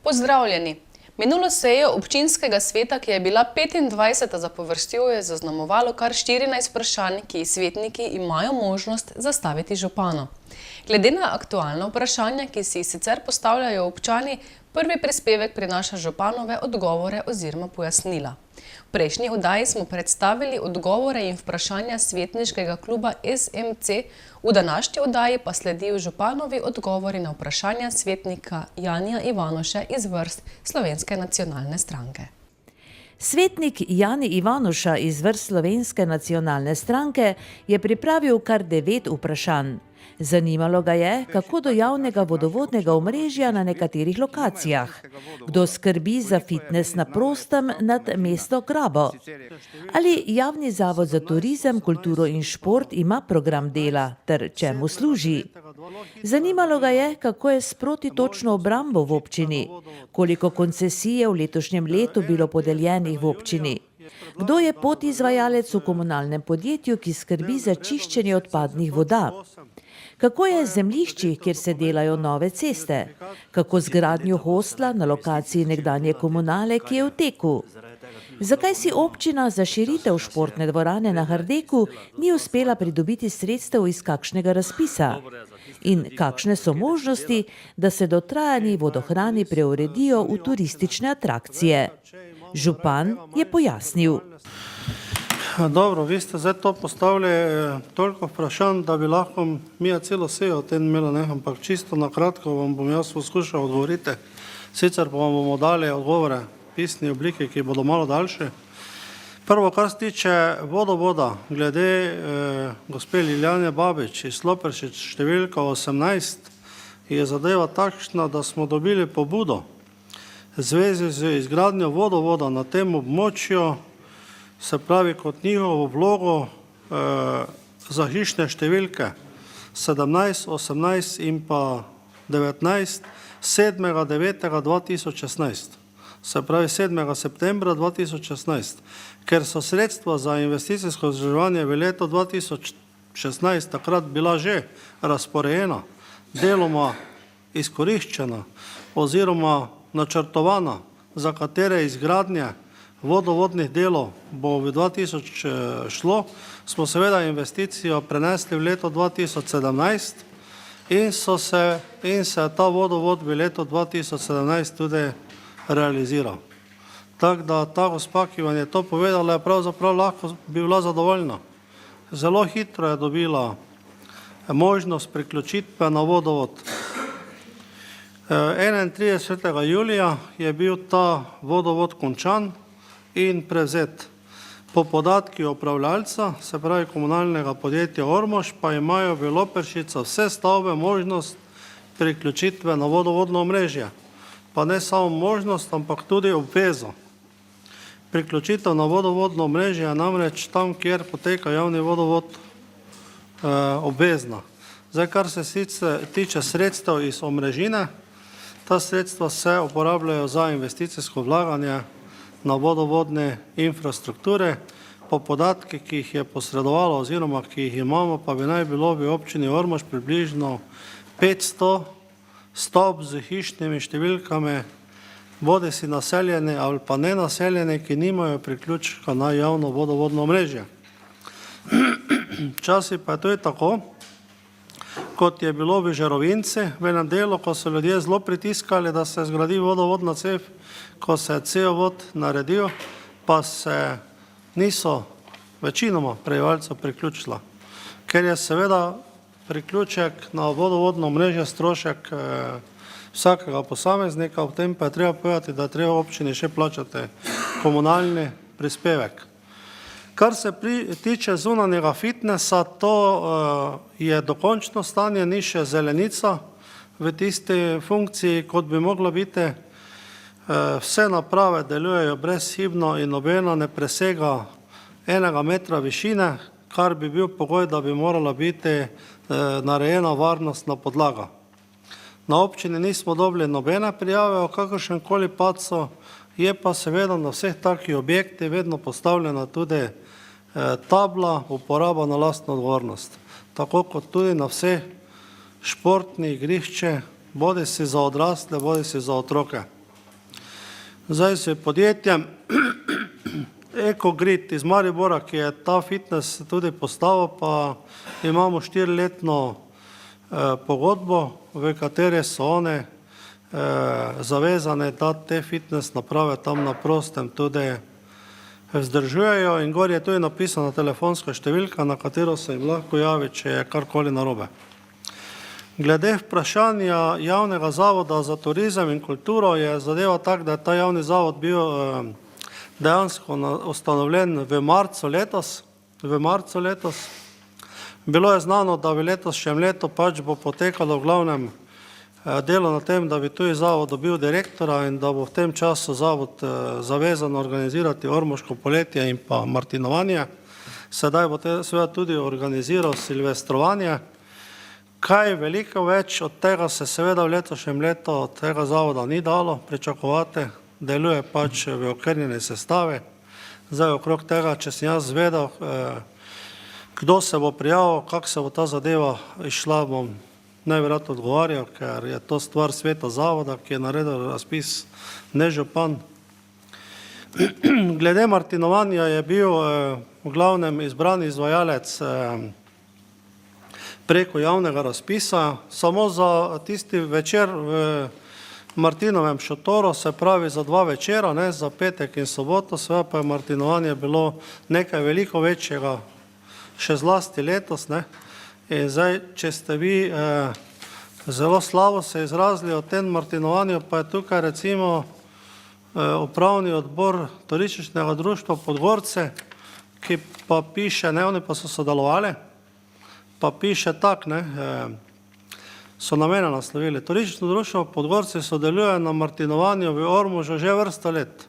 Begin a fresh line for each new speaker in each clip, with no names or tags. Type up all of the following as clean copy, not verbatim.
Pozdravljeni! Minulo sejo občinskega sveta, ki je bila 25. zapovrstjo, je zaznamovalo kar 14 vprašanj, ki jih svetniki imajo možnost zastaviti županu. Glede na aktualna vprašanja, ki si jih sicer postavljajo občani, prvi prispevek prinaša županove odgovore oziroma pojasnila. V prejšnji oddaji smo predstavili odgovore in vprašanja svetniškega kluba SMC, v današnji oddaji pa sledijo županovi odgovori na vprašanja svetnika Janija Ivanuše iz vrst Slovenske nacionalne stranke.
Svetnik Jani Ivanuša iz vrst Slovenske nacionalne stranke je pripravil kar 9 vprašanj. Zanimalo ga je, kako do javnega vodovodnega omrežja na nekaterih lokacijah, kdo skrbi za fitnes na prostem nad mesto Grabo, ali javni zavod za turizem, kulturo in šport ima program dela ter čemu služi. Zanimalo ga je, kako je s protitočno obrambo v občini, koliko koncesij je v letošnjem letu bilo podeljenih v občini. Kdo je podizvajalec v komunalnem podjetju, ki skrbi za čiščenje odpadnih voda? Kako je z zemljišči, kjer se delajo nove ceste? Kako z gradnjo hostla na lokaciji nekdanje komunale, ki je v teku? Zakaj si občina za širitev športne dvorane na Hardeku ni uspela pridobiti sredstev iz kakšnega razpisa? In kakšne so možnosti, da se dotrajani vodohrani preuredijo v turistične atrakcije? Župan je pojasnil.
Dobro, vi ste zdaj to postavili toliko vprašanj, da bi lahko mi celo sejo o tem imeli, ampak čisto na kratko vam bom jaz poskušal odgovoriti. Sicer pa vam bomo dali odgovore v pisni obliki, ki bodo malo daljše. Prvo, kar se tiče vodovoda, glede gospe Liljane Babič iz Sloperšič številka 18, je zadeva takšna, da smo dobili pobudo v zvezi z izgradnjo vodovoda na tem območju, se pravi kot njihovo vlogo za hišne številke 17, 18 in pa 19, 7.9.2016, se pravi 7. septembra 2016, ker so sredstva za investicijsko vzdrževanje v letu 2016 takrat bila že razporejena, deloma izkoriščena oziroma načrtovana, za katere izgradnje vodovodnih delov bo v 2000 šlo, smo seveda investicijo prenesli v leto 2017 in se ta vodovod v letu 2017 tudi realiziral. Tako da ta gospa, ki vam je to povedala, je pravzaprav lahko bi bila zadovoljna. Zelo hitro je dobila možnost priključitve na vodovod. 31. julija je bil ta vodovod končan in prevzet. Po podatki upravljalca, se pravi komunalnega podjetja Ormož, pa imajo v Loperšica vse stavbe možnost priključitve na vodovodno omrežje. Pa ne samo možnost, ampak tudi obvezo. Priključitev na vodovodno omrežje je namreč tam, kjer poteka javni vodovod, obvezna. Zdaj, kar se tiče sredstev iz omrežine, ta sredstva se uporabljajo za investicijsko vlaganje na vodovodne infrastrukture. Po podatki, ki jih je posredovalo oziroma ki jih imamo, pa bi naj bilo v občini Ormož približno 500 stavb z hišnimi številkami, bodisi naseljeni ali pa nenaseljeni, ki nimajo priključka na javno vodovodno omrežje. Včasih pa je to tako, kot je bilo v Žerovinci, v enem delu, ko so ljudje zelo pritiskali, da se zgradi vodovodna cev, ko se je cevovod naredil, pa se niso večinoma prebivalcev priključila. Ker je seveda priključek na vodovodno mrežje strošek vsakega posameznika, v tem pa je treba povedati, da je treba občini še plačati komunalni prispevek. Kar se tiče zunanjega fitnesa, to je dokončno stanje, ni še zelenica v tisti funkciji, kot bi mogla biti. Vse naprave delujejo brezhibno in nobena ne presega 1 metra višine, kar bi bil pogoj, da bi morala biti narejena varnostna podlaga. Na občini nismo dobili nobene prijave o kakršnemkoli padcu, je pa seveda na vseh takih objektih vedno postavljena tudi tabla uporaba na lastno odgovornost. Tako kot tudi na vseh športnih igrišče, bodisi za odrasle, bodisi za otroke. Zdaj s podjetjem EcoGrid iz Maribora, ki je ta fitness tudi postavil, pa imamo 4-letno pogodbo, v kateri so one zavezane, da te fitness naprave tam na prostem tudi vzdržujejo in gor je tudi napisana telefonska številka, na katero se jim lahko javi, če je karkoli narobe. Glede vprašanja javnega zavoda za turizem in kulturo je zadeva tak, da je ta javni zavod bil dejansko ustanovljen v marcu letos. Bilo je znano, da v letošnjem letu pač bo potekalo v glavnem delo na tem, da bi tudi zavod dobil direktora in da bo v tem času zavod zavezan organizirati ormoško poletje in pa martinovanje. Sedaj bo seveda tudi organiziral silvestrovanje. Kaj veliko več od tega se seveda v letošnjem letu od tega zavoda ni dalo pričakovati, deluje pač v okrnjeni sestave. Zdaj okrog tega, če sem jaz zvedel, kdo se bo prijavil, kako se bo ta zadeva išla, bom najverjetno odgovarjal, ker je to stvar sveta zavoda, ki je naredil razpis, ne župan. Glede martinovanja je bil v glavnem izbran izvajalec preko javnega razpisa, samo za tisti večer v Martinovem šotoru, se pravi za 2 večera, ne, za petek in soboto, seveda pa je martinovanje bilo nekaj veliko večjega, še zlasti letos, ne. In zdaj, če ste vi zelo slabo se izrazili o tem martinovanju, pa je tukaj recimo upravni odbor Turističnega društva Podgorce, ki pa piše, ne, oni pa so sodelovali, pa piše tak, ne, so na mene naslovili. Turistično društvo Podgorce sodeluje na martinovanju v Ormožu že vrsto let.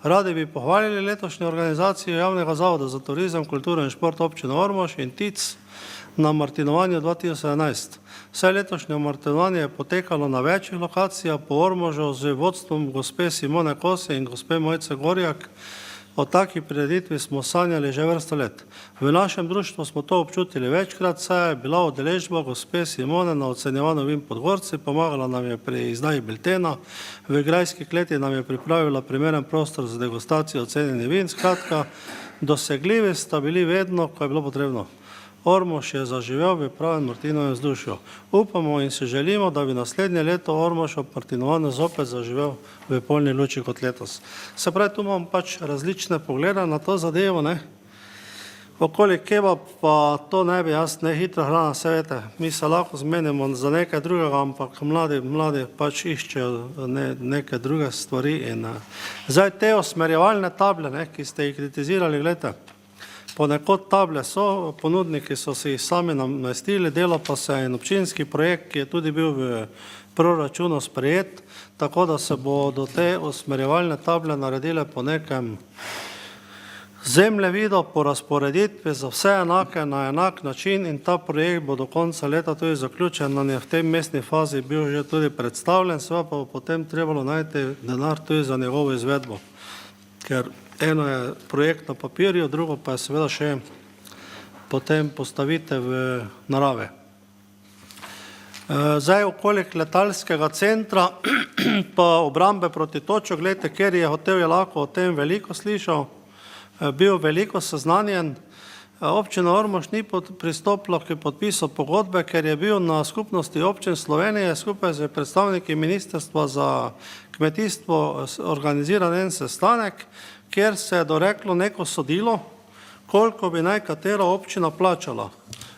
Radi bi pohvalili letošnjo organizacijo Javnega zavoda za turizem, kulturo in šport občine Ormož in TIC na martinovanju 2017. Vse letošnje martinovanje je potekalo na večjih lokacijah po Ormožu z vodstvom gospe Simone Kose in gospe Mojce Gorjak. O taki prireditvi smo sanjali že vrsto let. V našem društvu smo to občutili večkrat, saj je bila udeležba gospe Simone na ocenjevanju vin Podgorci, pomagala nam je pri izdaji biltena, v Grajski kleti nam je pripravila primeren prostor za degustacijo ocenjenih vin, skratka, dosegljivi sta bili vedno, ko je bilo potrebno. Ormož je zaživel v pravem martinovem vzdušju. Upamo in si želimo, da bi naslednje leto Ormož ob martinovanju zopet zaživel v polni luči kot letos. Se pravi, tu imam pač različne poglede na to zadevo, ne. Okoli kebab pa to ne bi jaz, ne, hitra hrana, se veste, mi se lahko zmenimo za nekaj drugega, ampak mladi pač iščejo neke druge stvari in zdaj te usmerjevalne table, ne, ki ste jih kritizirali, gledajte, ponekod table so, ponudniki so si jih sami namestili, delo pa se en občinski projekt, ki je tudi bil v proračunu sprejet, tako da se bodo te usmerjevalne table naredile po nekem zemljevidu, po razporeditvi za vse enake na enak način in ta projekt bo do konca leta tudi zaključen, on je v tej mestni fazi bil že tudi predstavljen, seveda pa bo potem trebalo najti denar tudi za njegovo izvedbo, ker eno je projekt na papirju, drugo pa je seveda še potem postavitev v narave. Zdaj okolik letalskega centra pa obrambe proti toču, gledajte, ker je hotel je lahko o tem veliko slišal, bil veliko seznanjen. Občina Ormož ni pristopila k podpisu pogodbe, ker je bil na skupnosti občin Slovenije skupaj z predstavniki Ministrstva za kmetijstvo organiziran en sestanek, kjer se je doreklo neko sodilo, koliko bi naj katera občina plačala.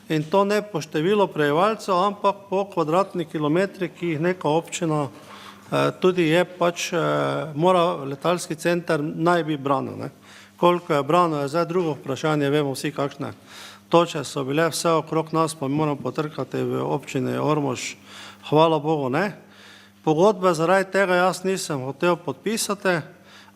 In to ne po številu prebivalcev, ampak po kvadratni kilometri, ki jih neka občina tudi je pač mora letalski center naj bi branil, ne. Koliko je branil, je zdaj drugo vprašanje, vemo vsi kakšne toče so bile, vse okrog nas pa moramo potrkati v občini Ormož, hvala Bogu, ne. Pogodbe zaradi tega jaz nisem hotel podpisati,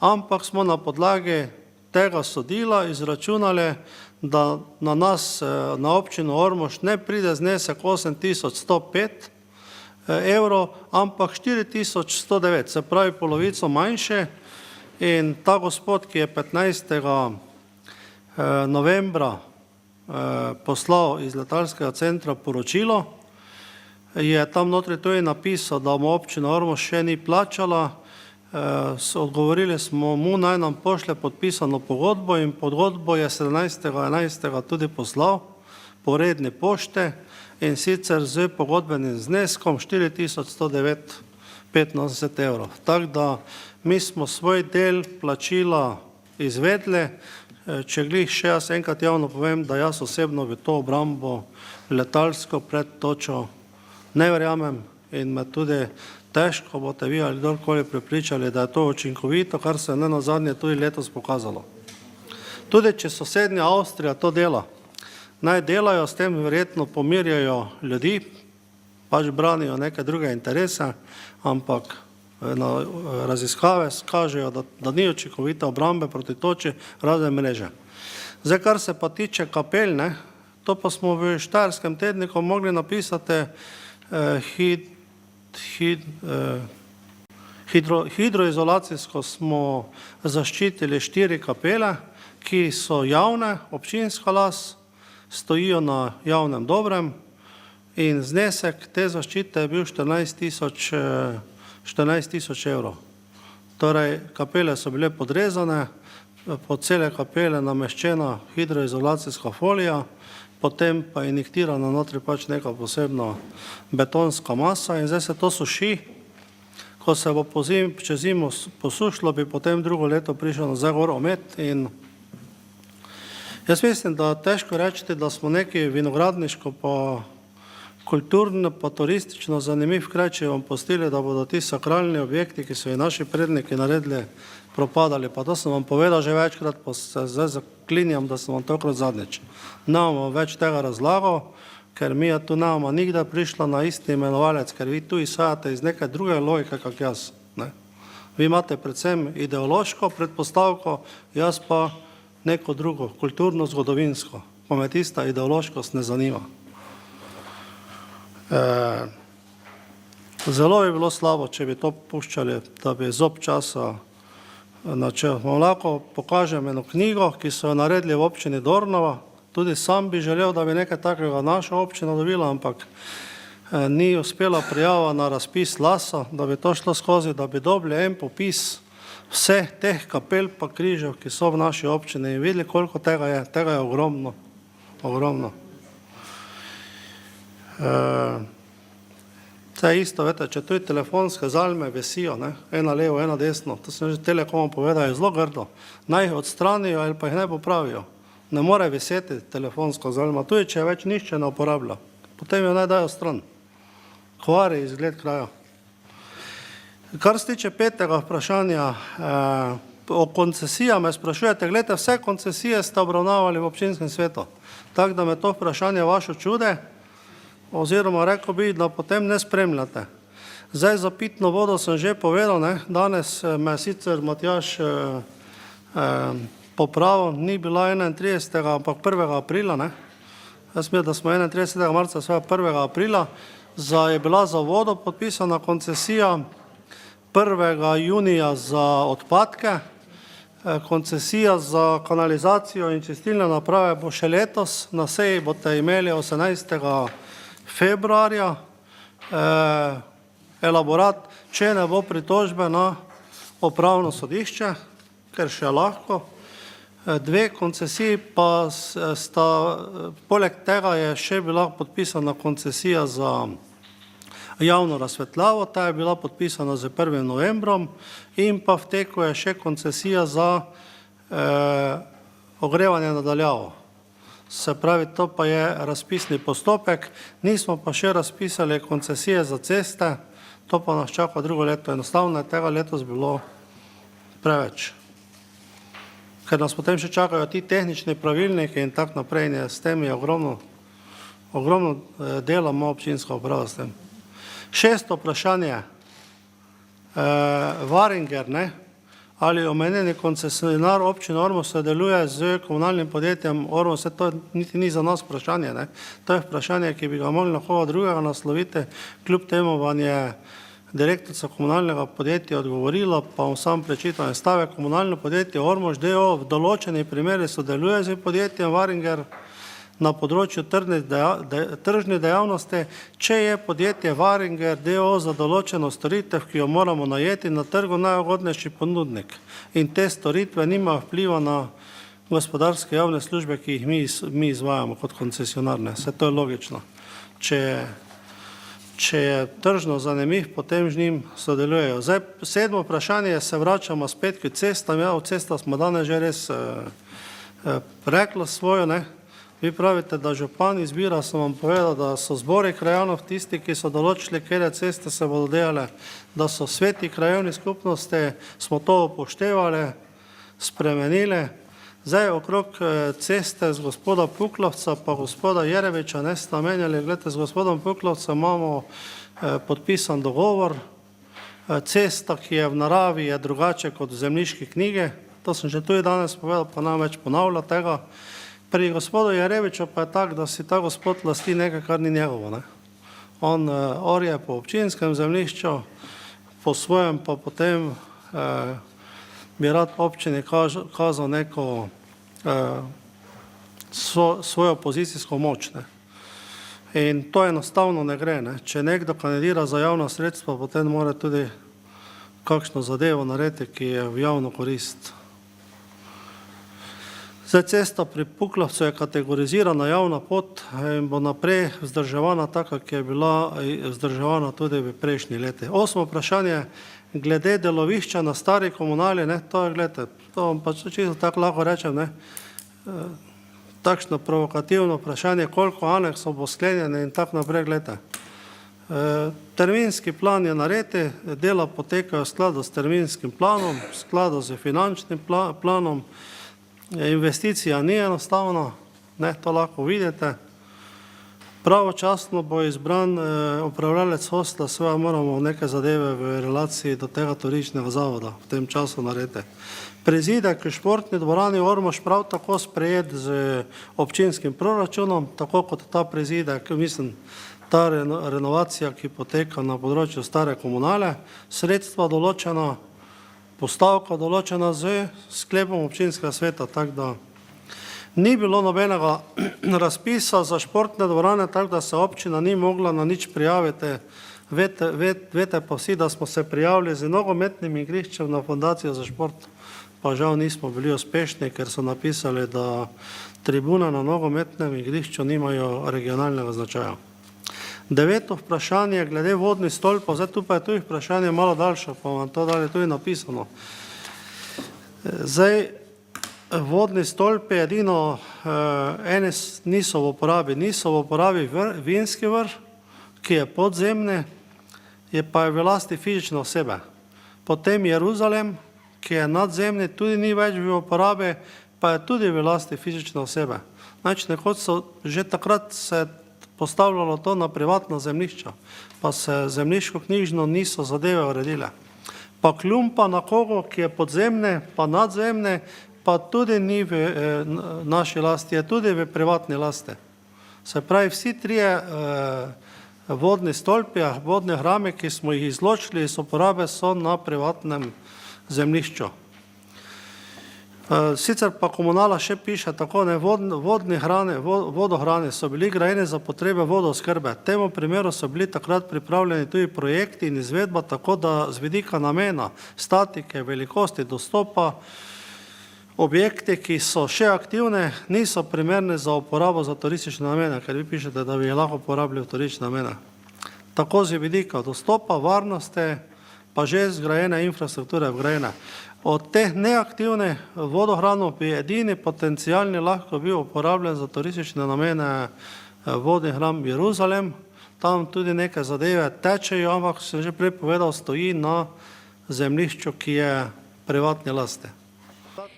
ampak smo na podlagi tega sodila izračunali, da na nas, na občino Ormož ne pride znesek 8105 evrov, ampak 4109, se pravi polovico manjše. In ta gospod, ki je 15. novembra poslal iz letalskega centra poročilo, je tam notri tudi napisal, da mu občina Ormož še ni plačala, Odgovorili smo mu, naj nam pošlje podpisano pogodbo in pogodbo je 17.11. tudi poslal po redni pošte in sicer z pogodbenim zneskom 4.109,85 evrov. Tako da mi smo svoj del plačila izvedli. Če glih še jaz enkrat javno povem, da jaz osebno v to obrambo letalsko pred točo ne verjamem in me tudi težko boste vi ali kdorkoli prepričali, da je to učinkovito, kar se je nenazadnje tudi letos pokazalo. Tudi če sosednja Avstrija to dela, naj delajo, s tem verjetno pomirjajo ljudi, pač branijo neke druge interese, ampak raziskave kažejo, da ni učinkovita obrambe proti toči razne mreže. Zdaj, kar se pa tiče kapel, to pa smo v Štajerskem tedniku mogli napisati hidroizolacijsko smo zaščitili 4 kapele, ki so javne, občinska las, stojijo na javnem dobrem in znesek te zaščite je bil 14.000 evrov. Torej, kapele so bile podrezane, po cele kapele nameščena hidroizolacijska folija, potem pa injektirana notri pač neka posebna betonska masa in zdaj se to suši. Ko se bo čez zimo posušilo, bi potem drugo leto prišel nazaj gor omet in jaz mislim, da težko reči, da smo neki vinogradniško pa kulturno pa turistično zanimiv kraj, če vam pustili, da bodo ti sakralni objekti, ki so jih naši predniki naredili, propadali. Pa to sem vam povedal že večkrat, pa se zdaj zaklinjam, da sem vam tokrat zadnjič. Nemamo več tega razlagal, ker mi je tu nemamo nikdar prišla na isti imenovalec, ker vi tu izhajate iz neke druge logike, kak jaz. Vi imate predvsem ideološko predpostavko, jaz pa neko drugo, kulturno-zgodovinsko, pa me tista ideološkost ne zanima. Zelo bi bilo slabo, če bi to puščali, da bi zob časa načel. Vam lahko pokažem eno knjigo, ki so jo naredili v občini Dornova. Tudi sam bi želel, da bi nekaj takega naša občina dobila, ampak ni uspela prijava na razpis lasa, da bi to šlo skozi, da bi dobili en popis vseh teh kapel pa križev, ki so v naši občini in videli, koliko tega je. Tega je ogromno. Ogromno. To je isto, vete, če tudi telefonske zalme visijo, ena levo, ena desno, to sem že Telekomom povedal, je zelo grdo. Naj jih odstranijo ali pa jih ne popravijo. Ne more viseti telefonsko zalma, tudi če je več nišče ne uporablja. Potem jo naj dajo stran. Kvari izgled kraja. Kar se tiče 5. vprašanja, o koncesijah me sprašujete, gledajte, vse koncesije ste obravnavali v občinskem svetu. Tako da me to vprašanje vaše čude, oziroma rekel bi, da potem ne spremljate. Zdaj za pitno vodo sem že povedal, danes me sicer Matjaž popravil, ni bila 31. ampak 1. aprila. Jaz mislim, da smo 31. marca, 1. aprila, je bila za vodo podpisana koncesija 1. junija za odpadke, koncesija za kanalizacijo in čistilne naprave bo še letos, na seji boste imeli 18. februarja elaborat, če ne bo pritožbe na upravno sodišče, ker še lahko. 2 koncesiji pa sta, poleg tega je še bila podpisana koncesija za javno razsvetljavo, ta je bila podpisana z 1. novembrom in pa v teku je še koncesija za ogrevanje nadaljavo. Se pravi, to pa je razpisni postopek, nismo pa še razpisali koncesije za ceste, to pa nas čaka drugo leto. Enostavno je tega letos bilo preveč. Ker nas potem še čakajo ti tehnični pravilniki in tak naprej, in s tem je ogromno dela ima občinska uprava s tem. 6. vprašanje, Varinger, ali omenjeni koncesionar občine Ormož sodeluje z komunalnim podjetjem Ormož, to niti ni za nas vprašanje, to je vprašanje, ki bi ga mogli na koga drugega nasloviti, kljub temu vam je direktorica komunalnega podjetja odgovorila, pa vam sam prečitam stavek, komunalno podjetje Ormož d.o.o. v določeni primeri sodeluje z podjetjem Varinger, na področju tržne dejavnosti, če je podjetje Varinger d.o.o. za določeno storitev, ki jo moramo najeti na trgu, najugodnejši ponudnik. In te storitve nimajo vpliva na gospodarske javne službe, ki jih mi izvajamo kot koncesionarne. Vse to je logično. Če je tržno zanimiv, potem z njim sodelujejo. Zdaj, 7. vprašanje, se vračamo spet k cestam. Ja, o cestah smo danes že res reklo svojo, ne. Vi pravite, da župan izbira, sem vam povedal, da so zbori krajanov tisti, ki so določili, kjer ceste se bodo delale, da so sveti krajevni skupnosti, smo to upoštevali, spremenili. Zdaj, okrog ceste z gospoda Puklovca pa gospoda Jereviča, ne sta menjali, gledajte, z gospodom Puklovcem imamo podpisan dogovor, cesta, ki je v naravi, je drugače kot v zemljiški knjigi, to sem že tudi danes povedal, pa nam več ponavlja tega. Pri gospodu Jereviču pa je tako, da si ta gospod lasti nekaj, kar ni njegovo, ne. On orje po občinskem zemljišču, po svojem pa potem bi rad občini kazal neko svojo pozicijsko moč, ne. In to enostavno ne gre, ne. Če nekdo kandidira za javna sredstva, potem mora tudi kakšno zadevo narediti, ki je v javno korist. Zdaj, cesta pri Puklovcu je kategorizirana javna pot in bo naprej vzdrževana taka, ki je bila vzdrževana tudi v prejšnji leti. 8. vprašanje, glede delovišča na stari komunali, ne, to je, gledajte, to vam pa čisto tako lahko rečem, ne, takšno provokativno vprašanje, koliko aneksov bo sklenjene in tako naprej, gledajte. Terminski plan je naredi, dela potekajo v skladu s terminskim planom, v skladu z finančnim planom, investicija ni enostavna, ne, to lahko vidite. Pravočasno bo izbran upravljalec hostla, seveda moramo neke zadeve v relaciji do tega turističnega zavoda v tem času narediti. Prizidek k športni dvorani Ormož prav tako sprejet z občinskim proračunom, tako kot ta prizidek, mislim, ta renovacija, ki poteka na področju stare komunale, sredstva določena, postavka določena z sklepom občinskega sveta, tako da ni bilo nobenega razpisa za športne dvorane, tako da se občina ni mogla na nič prijaviti. Vete pa vsi, da smo se prijavili z nogometnim igriščem na Fundacijo za šport, pa žal nismo bili uspešni, ker so napisali, da tribune na nogometnem igrišču nimajo regionalnega značaja. 9. vprašanje, glede vodnih stolpov, zdaj tu pa je tudi vprašanje malo daljše, pa vam to dali tudi napisano. Zdaj, vodni stolpi edino, eni niso v uporabi Vinski vrh, ki je podzemni, je pa v lasti fizične osebe. Potem Jeruzalem, ki je nadzemni, tudi ni več v uporabi, pa je tudi v lasti fizične osebe. Znači, nekoč so že takrat se postavljalo to na privatna zemljišča, pa se zemljiško-knjižno niso zadeve uredile. Pa kljumpa na kogo, ki je podzemne, pa nadzemne, pa tudi ni v naši lasti, je tudi v privatni lasti. Se pravi, vsi trije vodni stolpi, vodne hrame, ki smo jih izločili iz uporabe, so na privatnem zemljišču. Sicer pa komunala še piše tako, ne, vodohrane so bili grajeni za potrebe vodooskrbe. Temu primeru so bili takrat pripravljeni tudi projekti in izvedba, tako da z vidika namena, statike, velikosti, dostopa, objekti, ki so še aktivne, niso primerni za uporabo za turistične namene, ker vi pišete, da bi jih lahko uporabili v turistične namene. Tako z vidika dostopa, varnosti, pa že zgrajene infrastrukture vgrajene. Od teh neaktivnih vodohranov bi edini potencialni lahko bil uporabljen za turistične namene vodni hram Jeruzalem. Tam tudi neke zadeve tečejo, ampak sem že prej povedal, stoji na zemljišču, ki je privatne lasti.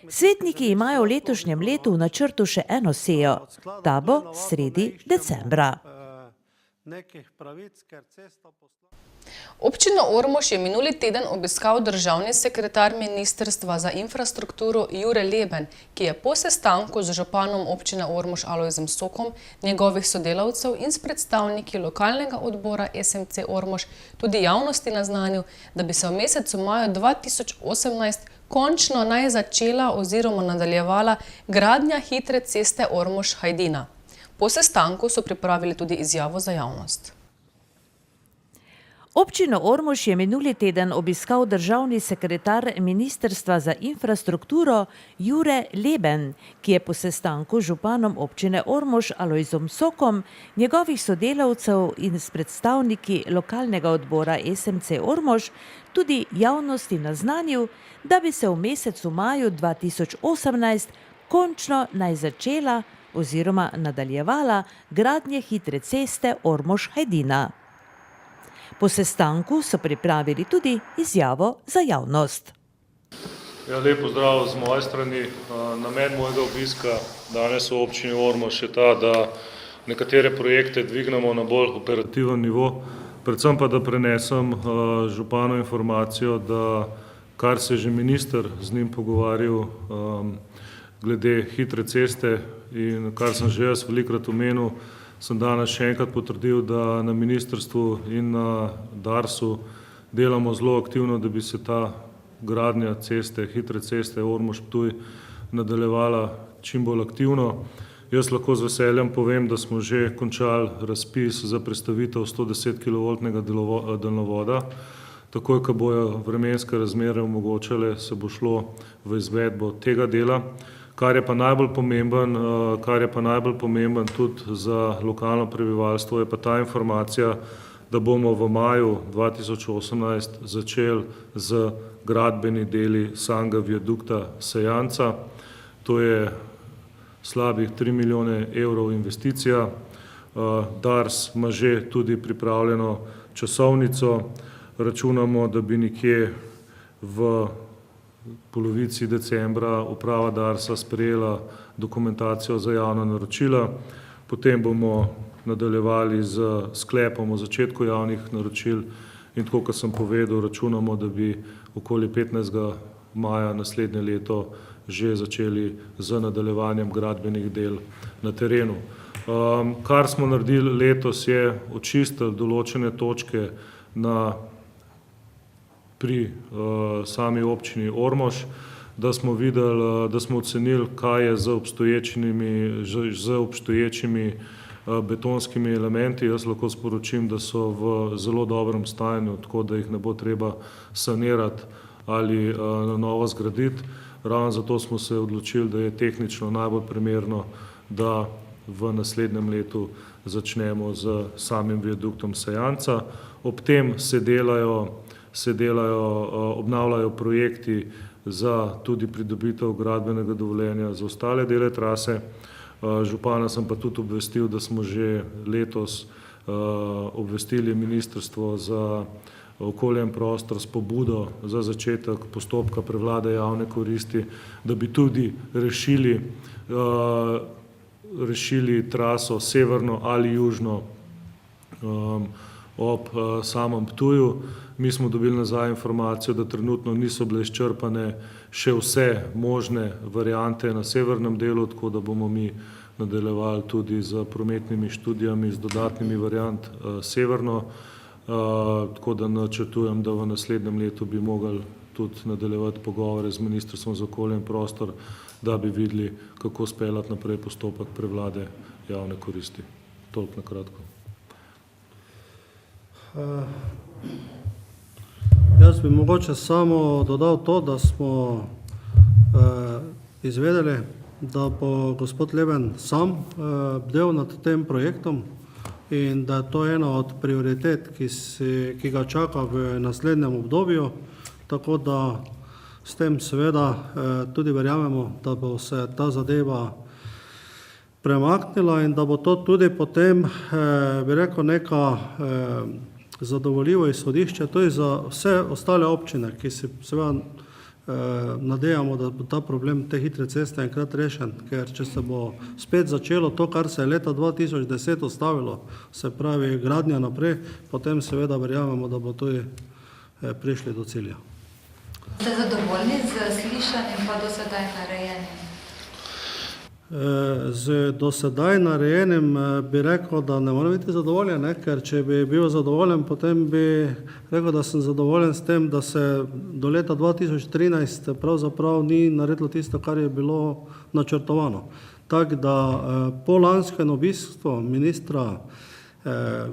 Svetniki imajo v letošnjem letu v načrtu še eno sejo. Ta bo sredi decembra.
Občino Ormož je minuli teden obiskal državni sekretar Ministrstva za infrastrukturo Jure Leben, ki je po sestanku z županom občine Ormož Alojzem Sokom, njegovih sodelavcev in s predstavniki lokalnega odbora SMC Ormož tudi javnosti naznanil, da bi se v mesecu maju 2018 končno naj začela oziroma nadaljevala gradnja hitre ceste Ormož-Hajdina. Po sestanku so pripravili tudi izjavo za javnost.
Občino Ormož je minuli teden obiskal državni sekretar Ministrstva za infrastrukturo Jure Leben, ki je po sestanku z županom občine Ormož Alojzom Sokom, njegovih sodelavcev in s predstavniki lokalnega odbora SMC Ormož tudi javnosti naznanil, da bi se v mesecu maju 2018 končno naj začela oziroma nadaljevala gradnje hitre ceste Ormož-Hajdina. Po sestanku so pripravili tudi izjavo za javnost.
Ja, lep pozdrav z moje strani. Namen mojega obiska danes v občini Ormož je ta, da nekatere projekte dvignemo na bolj operativen nivo, predvsem pa da prenesem županu informacijo, da kar se je že minister z njim pogovarjal glede hitre ceste in kar sem že jaz velikokrat omenil, sem danes še enkrat potrdil, da na ministrstvu in na Darsu delamo zelo aktivno, da bi se ta gradnja ceste, hitre ceste Ormož-Ptuj nadaljevala čim bolj aktivno. Jaz lahko z veseljem povem, da smo že končali razpis za prestavitev 110 kV daljnovoda. Takoj, ko bojo vremenske razmere omogočale, se bo šlo v izvedbo tega dela. Kar je pa najbolj pomemben tudi za lokalno prebivalstvo, je pa ta informacija, da bomo v maju 2018 začeli z gradbeni deli samega viadukta Sejanca. To je slabih 3 milijone evrov investicija. Dars ima že tudi pripravljeno časovnico. Računamo, da bi nekje v polovici decembra uprava Darsa sprejela dokumentacijo za javna naročila. Potem bomo nadaljevali z sklepom o začetku javnih naročil in tako, kot sem povedal, računamo, da bi okoli 15. maja naslednje leto že začeli z nadaljevanjem gradbenih del na terenu. Kar smo naredili letos je očistili določene točke pri sami občini Ormož, da smo videli, da smo ocenili, kaj je z obstoječimi betonskimi elementi. Jaz lahko sporočim, da so v zelo dobrem stanju, tako da jih ne bo treba sanirati ali na novo zgraditi. Ravno zato smo se odločili, da je tehnično najbolj primerno, da v naslednjem letu začnemo z samim viaduktom Sejanca. Ob tem obnavljajo projekti za tudi pridobitev gradbenega dovoljenja za ostale dele trase. Župana sem pa tudi obvestil, da smo že letos obvestili Ministrstvo za okolje in prostor s pobudo za začetek postopka prevlade javne koristi, da bi tudi rešili traso severno ali južno ob samem Ptuju. Mi smo dobili nazaj informacijo, da trenutno niso bile izčrpane še vse možne variante na severnem delu, tako da bomo mi nadaljevali tudi z prometnimi študijami, z dodatnimi variant severno. Tako da načrtujem, da v naslednjem letu bi mogli tudi nadaljevati pogovore z Ministrstvom za okolje in prostor, da bi videli, kako speljati naprej postopek prevlade javne koristi. Toliko na kratko.
Jaz bi mogoče samo dodal to, da smo izvedeli, da bo gospod Leben sam bdel nad tem projektom in da je to ena od prioritet, ki ga čaka v naslednjem obdobju, tako da s tem seveda tudi verjamemo, da bo se ta zadeva premaknila in da bo to tudi potem, bi rekel, neka zadovoljivo izhodišče, to je za vse ostale občine, ki si seveda nadejamo, da bo ta problem te hitre ceste enkrat rešen, ker če se bo spet začelo to, kar se je leta 2010 ustavilo, se pravi gradnja naprej, potem seveda verjamemo, da bo tudi prišli do cilja.
Ste zadovoljni z slišanjem pa do sedaj narejenim?
Z do sedaj narejenim bi rekel, da ne moram biti zadovoljen, ker če bi bil zadovoljen, potem bi rekel, da sem zadovoljen s tem, da se do leta 2013 pravzaprav ni naredilo tisto, kar je bilo načrtovano. Tako da po lanskem obisku ministra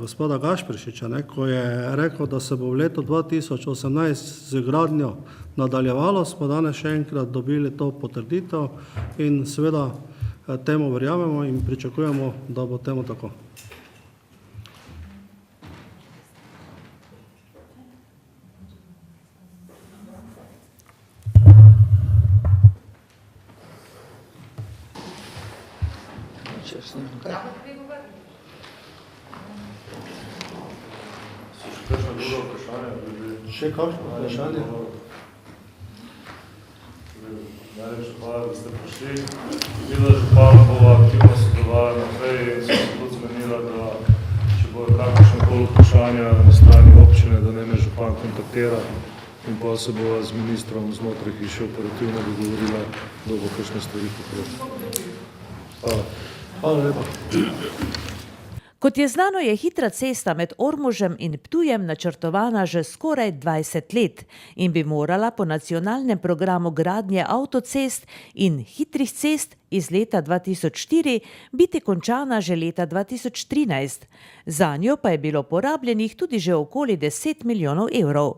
gospoda Gašperšiča, ko je rekel, da se bo v letu 2018 z gradnjo nadaljevalo, smo danes še enkrat dobili to potrditev in seveda temu verjamemo in pričakujemo, da bo temu tako. Še kakšno vprašanje?
Najlepša hvala, da ste prišli. Videla župana bo aktivno sodelovala naprej in so se tudi zmenila, da če bo kakršnekoli vprašanja na strani občine, da ne me župan kontaktira in pa se bo z ministrom znotraj hiše operativno dogovorila, da bo kakšne stvari popravila. Hvala.
Hvala lepa.
Kot je znano, je hitra cesta med Ormožem in Ptujem načrtovana že skoraj 20 let in bi morala po nacionalnem programu gradnje avtocest in hitrih cest iz leta 2004 biti končana že leta 2013. Zanjo pa je bilo porabljenih tudi že okoli 10 milijonov evrov.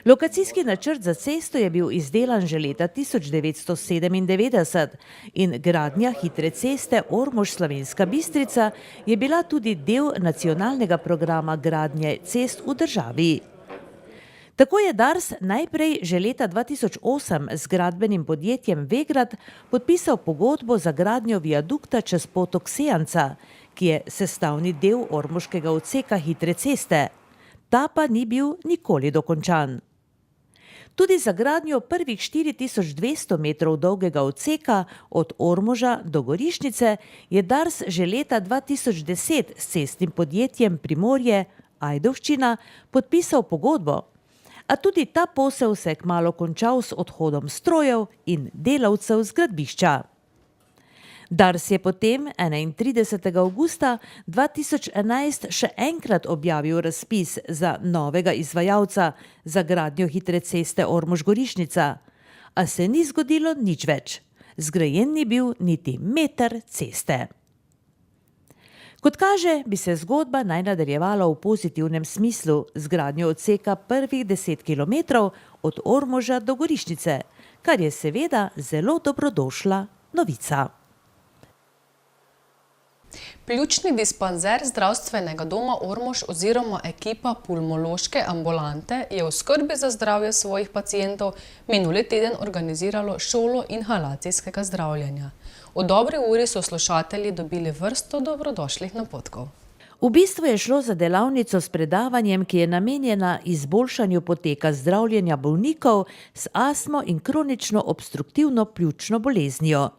Lokacijski načrt za cesto je bil izdelan že leta 1997 in gradnja hitre ceste Ormož-Slovenska Bistrica je bila tudi del nacionalnega programa gradnje cest v državi. Tako je Dars najprej že leta 2008 z gradbenim podjetjem Vegrad podpisal pogodbo za gradnjo viadukta čez potok Sejanca, ki je sestavni del ormoškega odseka hitre ceste. Ta pa ni bil nikoli dokončan. Tudi za gradnjo prvih 4200 metrov dolgega odseka od Ormoža do Gorišnice je Dars že leta 2010 s cestnim podjetjem Primorje Ajdovščina podpisal pogodbo. A tudi ta posel se je kmalu končal s odhodom strojev in delavcev z gradbišča. Dars je potem 31. avgusta 2011 še enkrat objavil razpis za novega izvajalca za gradnjo hitre ceste Ormož-Gorišnica, a se ni zgodilo nič več. Zgrajen ni bil niti meter ceste. Kot kaže, bi se zgodba naj nadaljevala v pozitivnem smislu z gradnjo odseka prvih 10 kilometrov od Ormoža do Gorišnice, kar je seveda zelo dobrodošla novica.
Pljučni dispanzer zdravstvenega doma Ormož oziroma ekipa pulmološke ambulante je v skrbi za zdravje svojih pacientov minuli teden organiziralo šolo inhalacijskega zdravljenja. V dobri uri so slušatelji dobili vrsto dobrodošlih napotkov.
V bistvu je šlo za delavnico s predavanjem, ki je namenjena izboljšanju poteka zdravljenja bolnikov s astmo in kronično obstruktivno pljučno boleznijo.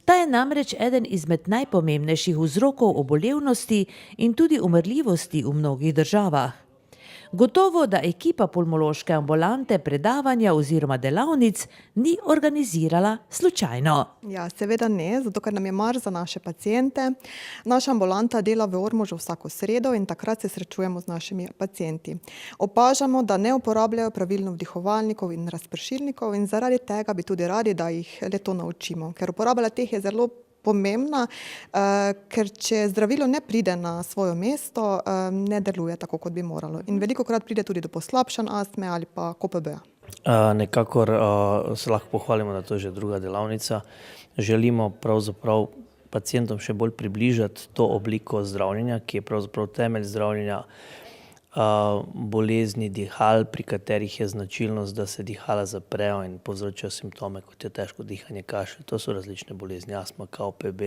Ta je namreč eden izmed najpomembnejših vzrokov obolevnosti in tudi umrljivosti v mnogih državah. Gotovo, da ekipa pulmološke ambulante predavanja oziroma delavnic ni organizirala slučajno.
Ja, seveda ne, zato ker nam je mar za naše paciente. Naša ambulanta dela v Ormožu vsako sredo in takrat se srečujemo z našimi pacienti. Opažamo, da ne uporabljajo pravilno vdihovalnikov in razpršilnikov in zaradi tega bi tudi radi, da jih le to naučimo, ker uporaba teh je zelo pomembna, ker če zdravilo ne pride na svoje mesto, ne deluje tako, kot bi moralo. In velikokrat pride tudi do poslabšanj astme ali pa KOPB.
Nekakor se lahko pohvalimo, da to je že druga delavnica. Želimo pravzaprav pacientom še bolj približati to obliko zdravljenja, ki je pravzaprav temelj zdravljenja bolezni dihal, pri katerih je značilnost, da se dihala zaprejo in povzročajo simptome, kot je težko dihanje, kašelj. To so različne bolezni, astma, KOPB,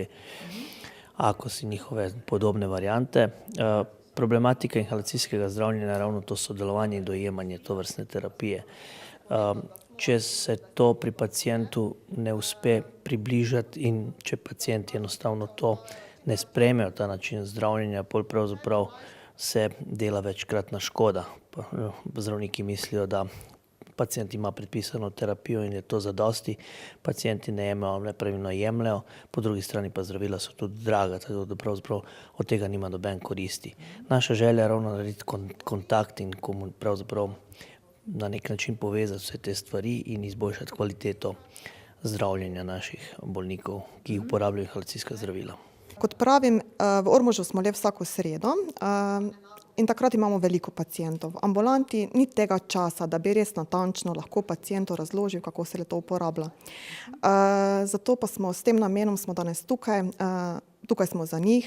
AKOS in njihove podobne variante. Problematika inhalacijskega zdravljenja je ravno to sodelovanje in dojemanje tovrstne terapije. Če se to pri pacientu ne uspe približati in če pacienti enostavno to ne sprejmejo, ta način zdravljenja, pol pravzaprav se dela večkratna škoda. Zdravniki mislijo, da pacient ima predpisano terapijo in je to zadosti, pacienti ne jemljajo, nepravilno jemljajo, po drugi strani pa zdravila so tudi draga, tako da pravzaprav od tega nima noben koristi. Naša želja je ravno narediti kontakt in pravzaprav na nek način povezati vse te stvari in izboljšati kvaliteto zdravljenja naših bolnikov, ki jih uporabljajo inhalacijska zdravila.
Kot pravim, v Ormožu smo le vsako sredo in takrat imamo veliko pacientov. V ambulanti ni tega časa, da bi res natančno lahko pacientu razložil, kako se le to uporablja. Zato pa smo s tem namenom smo danes tukaj. Tukaj smo za njih,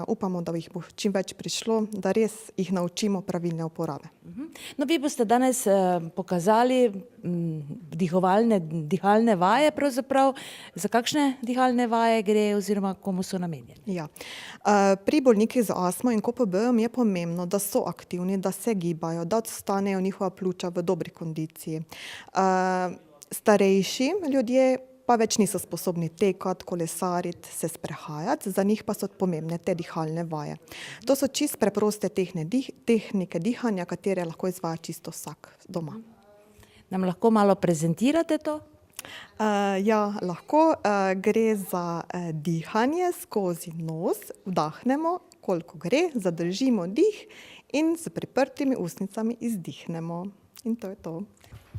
upamo, da jih bo čim več prišlo, da res jih naučimo pravilne uporabe.
No, vi boste danes pokazali dihalne vaje, pravzaprav. Za kakšne dihalne vaje gre oziroma komu so namenjene?
Ja. Pri bolnikih z astmo in KOPB je pomembno, da so aktivni, da se gibajo, da ostanejo njihova pljuča v dobri kondiciji. Starejši ljudje pa več niso sposobni tekati, kolesariti, se sprehajati, za njih pa so pomembne te dihalne vaje. To so čisto preproste tehnike dihanja, katere lahko izvaja čisto vsak doma.
Nam lahko malo prezentirate to?
Ja, lahko. Gre za dihanje skozi nos, vdahnemo, koliko gre, zadržimo dih in s priprtimi ustnicami izdihnemo. In to je to.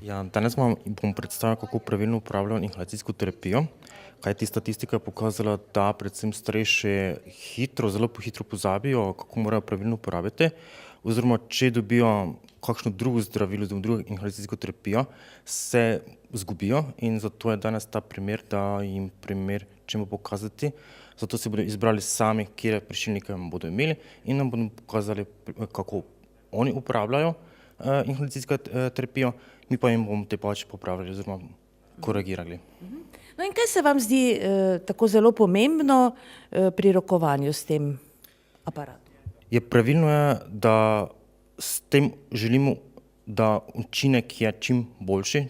Ja, danes vam bom predstavil, kako pravilno uporabljajo inhalacijsko terapijo, kajti statistika je pokazala, da predvsem starejši zelo hitro pozabijo, kako morajo pravilno uporabiti, oziroma če dobijo kakšno drugo zdravilo, drugo inhalacijsko terapijo, se zgubijo in zato je danes ta primer, da jim primer čemu pokazati. Zato se bodo izbrali sami, kje prišilnike bodo imeli in nam bodo pokazali, kako oni uporabljajo inhalacijsko terapijo, mi pa jim bomo te pač popravili oziroma korigirali.
No in kaj se vam zdi tako zelo pomembno pri rokovanju s tem aparatom?
Pravilno je, da s tem želimo, da učinek je čim boljši,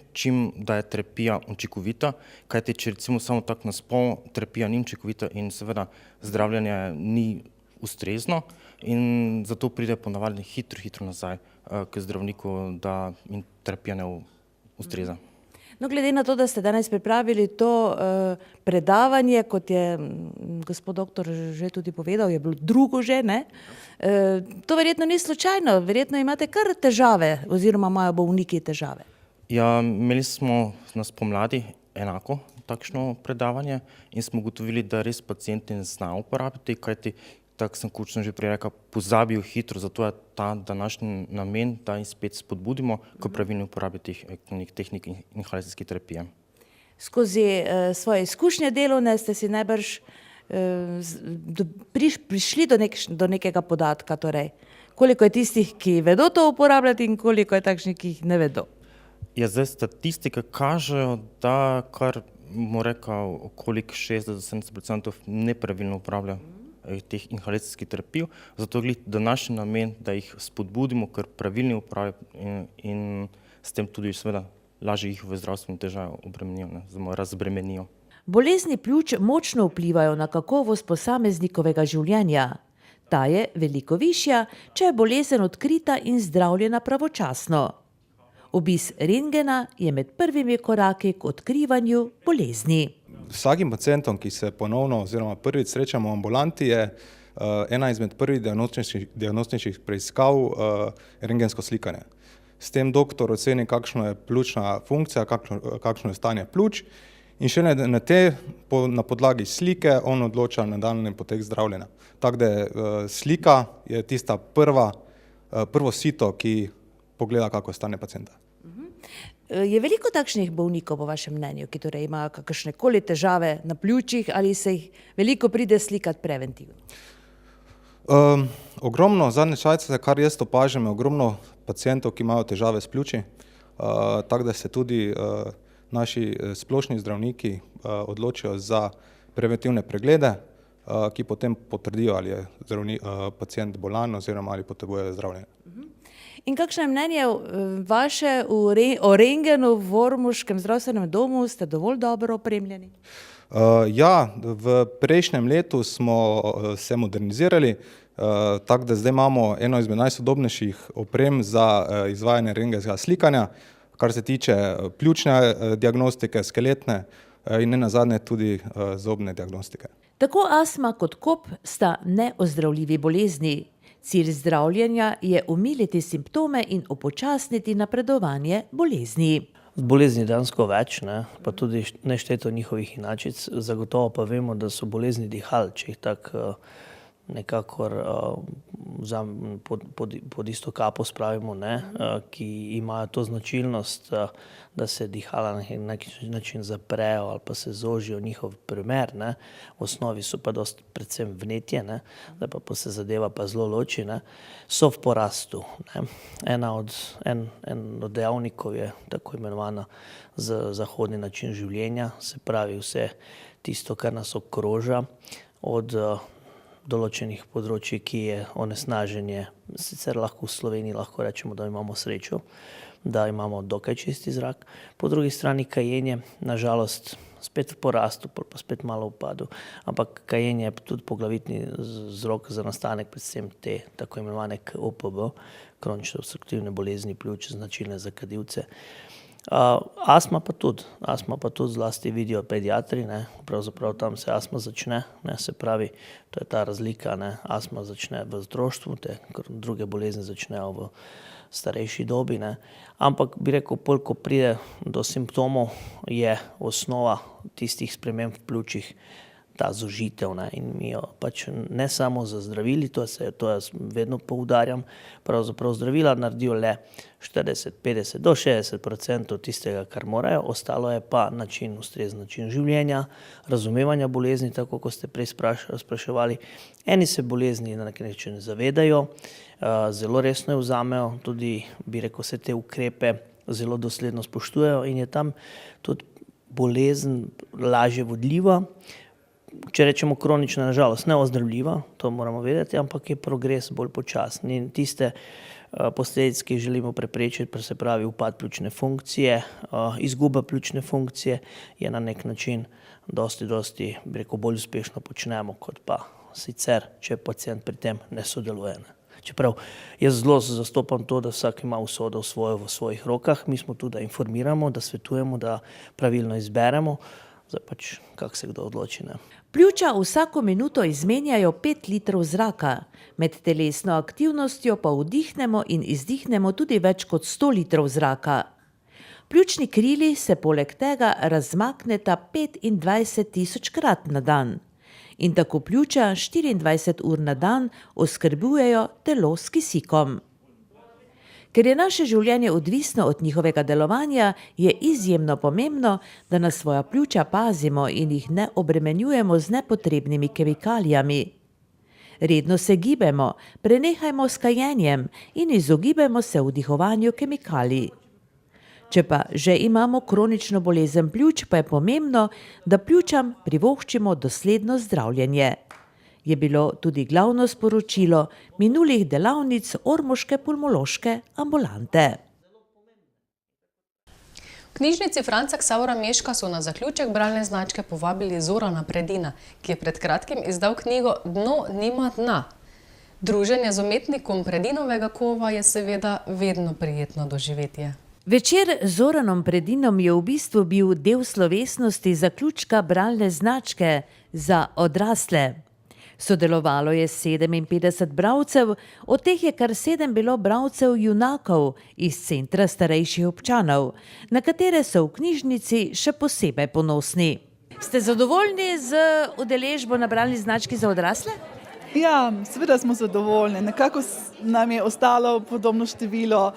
da je terapija učinkovita, kajti če recimo samo tako naspol, terapija ni učinkovita in seveda zdravljenje ni ustrezno in zato pride ponavadi hitro nazaj k zdravniku, da jim terapija ne ustreza.
No, glede na to, da ste danes pripravili to predavanje, kot je gospod doktor že tudi povedal, je bilo drugo že, ne? To verjetno ni slučajno, verjetno imate kar težave oziroma imajo bolniki težave.
Ja, imeli smo na spomladi enako takšno predavanje in smo ugotovili, da res pacienti ne znajo uporabiti, kajti tako sem končno že prej rekel, pozabijo hitro, zato je ta današnji namen, da jih spet spodbudimo k pravilni uporabi teh tehnik inhalacijske terapije.
Skozi svoje izkušnje delovne ste si najbrž prišli do nekega podatka, torej koliko je tistih, ki vedo to uporabljati in koliko je takšnih, ki jih ne vedo.
Ja, zdaj statistike kažejo, da kar bomo rekel, okoliko 60-70% nepravilno uporablja teh inhalacijskih terapij, zato je današnji namen, da jih spodbudimo, ker pravilni uporabi in s tem tudi seveda lažje jih v zdravstveni težavi obremenijo, razbremenijo.
Bolezni pljuč močno vplivajo na kakovost posameznikovega življenja. Ta je veliko višja, če je bolezen odkrita in zdravljena pravočasno. Obisk rentgena je med prvimi koraki k odkrivanju bolezni.
Vsakim pacientom, ki se ponovno oziroma prvič srečamo v ambulanti, je ena izmed prvih diagnostičnih preiskav rentgensko slikanje. S tem doktor oceni, kakšna je pljučna funkcija, kakšno je stanje pljuč in še na podlagi slike on odloča nadaljnji potek zdravljenja. Tako da slika je tista prvo sito, ki pogleda, kako je stanje pacienta.
Je veliko takšnih bolnikov, po vašem mnenju, ki torej imajo kakršnekoli težave na pljučih ali se jih veliko pride slikati preventivno?
Ogromno, zadnje čase, kar jaz opažam, je ogromno pacientov, ki imajo težave s pljuči, tako da se tudi naši splošni zdravniki odločijo za preventivne preglede, ki potem potrdijo, ali je pacient bolan oziroma ali potrebuje zdravljenje.
In kakšno je mnenje vaše o rentgenu v ormoškem zdravstvenem domu? Ste dovolj dobro opremljeni?
Ja, v prejšnjem letu smo se modernizirali, tako da zdaj imamo eno izmed najsodobnejših oprem za izvajanje rentgenskega slikanja, kar se tiče pljučne diagnostike, skeletne in nenazadnje tudi zobne diagnostike.
Tako astma kot KOP sta neozdravljivi bolezni. Cilj zdravljenja je omiliti simptome in upočasniti napredovanje bolezni.
Bolezni dejansko več, ne, pa tudi nešteto njihovih inačic. Zagotovo pa vemo, da so bolezni dihal, če jih tako nekakor pod isto kapo spravimo, ne, ki imajo to značilnost, da se dihala na neki način zaprejo ali pa se zožijo njihov primer. Ne. V osnovi so pa dosti predvsem vnetje, ne, da pa se zadeva pa zelo loči, ne, so v porastu. Ne. En od dejavnikov je tako imenovana zahodni način življenja, se pravi vse tisto, kar nas okroža, od določenih področji, ki je onesnaženje. Sicer lahko v Sloveniji lahko rečemo, da imamo srečo, da imamo dokaj čisti zrak. Po drugi strani kajenje, nažalost, spet v porastu, pa spet malo v upadu. Ampak kajenje je tudi poglavitni vzrok za nastanek predvsem te tako imenovane KOPB, kronične obstruktivne bolezni pljuč, značilne za kadilce. Astma pa tudi zlasti vidijo pediatri, ne, pravzaprav tam se astma začne, ne, se pravi, to je ta razlika, ne, astma začne v otroštvu, te druge bolezni začnejo v starejši dobi, ne, ampak bi rekel, ko pride do simptomov, je osnova tistih sprememb v pljučih ta zožitev, ne, in mi jo pač ne samo za zdravili, to jaz vedno poudarjam, pravzaprav zdravila naredijo le 40, 50 do 60% tistega, kar morajo, ostalo je pa ustrezen način življenja, razumevanja bolezni, tako kot ste prej spraševali. Eni se bolezni na neki način zavedajo, zelo resno jo vzamejo, tudi bi rekel, vse te ukrepe zelo dosledno spoštujejo in je tam tudi bolezen lažje vodljiva. Če rečemo kronična, nažalost neozdravljiva, to moramo vedeti, ampak je progres bolj počasen. In tiste posledice, ki jih želimo preprečiti, se pravi upad pljučne funkcije, izguba pljučne funkcije, je na nek način dosti, bi rekel, bolj uspešno počnemo, kot pa sicer, če pacient pri tem ne sodeluje. Čeprav jaz zelo zastopam to, da vsak ima usodo v svojih rokah, mi smo tu, da informiramo, da svetujemo, da pravilno izberemo, zdaj pač kako se kdo odloči, ne.
Pljuča vsako minuto izmenjajo 5 litrov zraka, med telesno aktivnostjo pa vdihnemo in izdihnemo tudi več kot 100 litrov zraka. Pljučni krili se poleg tega razmakneta 25.000-krat na dan in tako pljuča 24 ur na dan oskrbujejo telo s kisikom. Ker je naše življenje odvisno od njihovega delovanja, je izjemno pomembno, da na svoja pljuča pazimo in jih ne obremenjujemo z nepotrebnimi kemikalijami. Redno se gibemo, prenehajmo s kajenjem in izogibajmo se vdihovanju kemikalij. Če pa že imamo kronično bolezen pljuč, pa je pomembno, da pljučam privoščimo dosledno zdravljenje. Je bilo tudi glavno sporočilo minulih delavnic ormoške pulmološke ambulante.
V knjižnici Franca Ksavra Meška so na zaključek bralne značke povabili Zorana Predina, ki je pred kratkim izdal knjigo Dno nima dna. Druženje z umetnikom Predinovega kova je seveda vedno prijetno doživetje.
Večer z Zoranom Predinom je v bistvu bil del slovesnosti zaključka bralne značke za odrasle. Sodelovalo je 57 bralcev, od teh je kar 7 bilo bralcev junakov iz Centra starejših občanov, na katere so v knjižnici še posebej ponosni. Ste zadovoljni z udeležbo na bralni znački za odrasle?
Ja, seveda smo zadovoljni. Nekako nam je ostalo podobno število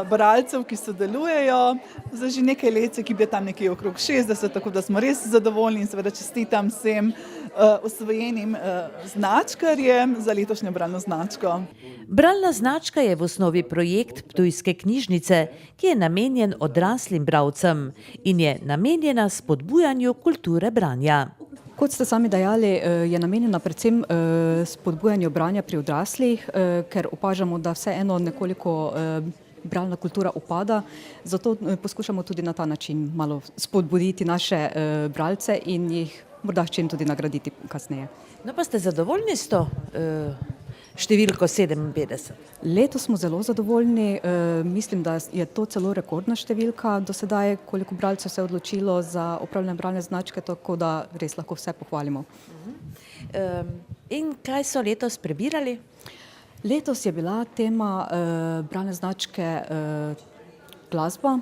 bralcev, ki sodelujejo. Za že nekaj let se giblje tam nekje okrog 60, tako da smo res zadovoljni in seveda čestitam vsem osvojenim značkarjem za letošnjo bralno značko.
Bralna značka je v osnovi projekt Ptujske knjižnice, ki je namenjen odraslim bralcem in je namenjena spodbujanju kulture branja.
Kot ste sami dejali, je namenjena predvsem spodbujanju branja pri odraslih, ker opažamo, da vseeno nekoliko bralna kultura upada, zato poskušamo tudi na ta način malo spodbuditi naše bralce in jih morda s čim tudi nagraditi kasneje.
No pa ste zadovoljni s to številko 57?
Letos smo zelo zadovoljni, mislim, da je to celo rekordna številka do sedaj, koliko bralcev se je odločilo za opravljanje bralne značke, tako da res lahko vse pohvalimo.
In kaj so letos prebirali?
Letos je bila tema bralne značke glasba,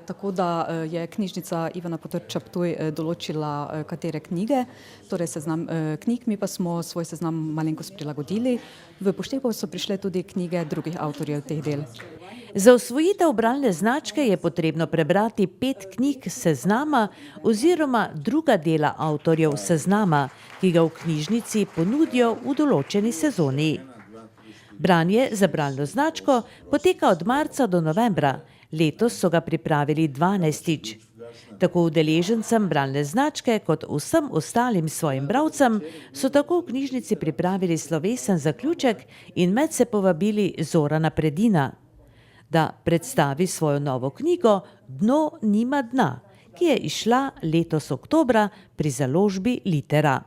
tako da je knjižnica Ivana Potrča Ptuj določila katere knjige, torej seznam knjig, mi pa smo svoj seznam malenkost prilagodili. V poštev pa so prišle tudi knjige drugih avtorjev teh del.
Za osvojitev bralne značke je potrebno prebrati 5 knjig seznama oziroma druga dela avtorjev seznama, ki ga v knjižnici ponudijo v določeni sezoni. Branje za bralno značko poteka od marca do novembra. Letos so ga pripravili 12. Tako udeležencem bralne značke kot vsem ostalim svojim bralcem so tako v knjižnici pripravili slovesen zaključek in med se povabili Zorana Predina, da predstavi svojo novo knjigo Dno nima dna, ki je izšla letos oktobra pri založbi Litera.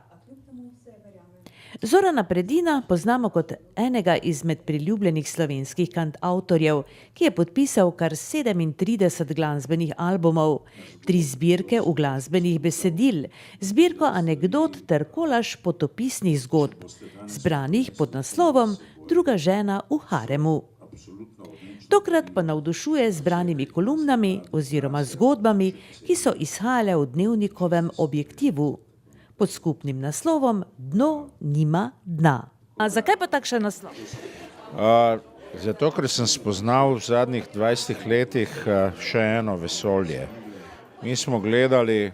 Zorana Predina poznamo kot enega izmed priljubljenih slovenskih kantavtorjev, ki je podpisal kar 37 glasbenih albumov, 3 zbirke uglasbenih besedil, zbirko anekdot ter kolaž potopisnih zgodb, zbranih pod naslovom Druga žena v haremu. Tokrat pa navdušuje z zbranimi kolumnami oziroma zgodbami, ki so izhajale v dnevnikovem objektivu, pod skupnim naslovom Dno nima dna. A zakaj pa takšen naslov?
Zato, ker sem spoznal v zadnjih 20 letih še eno vesolje. Mi smo gledali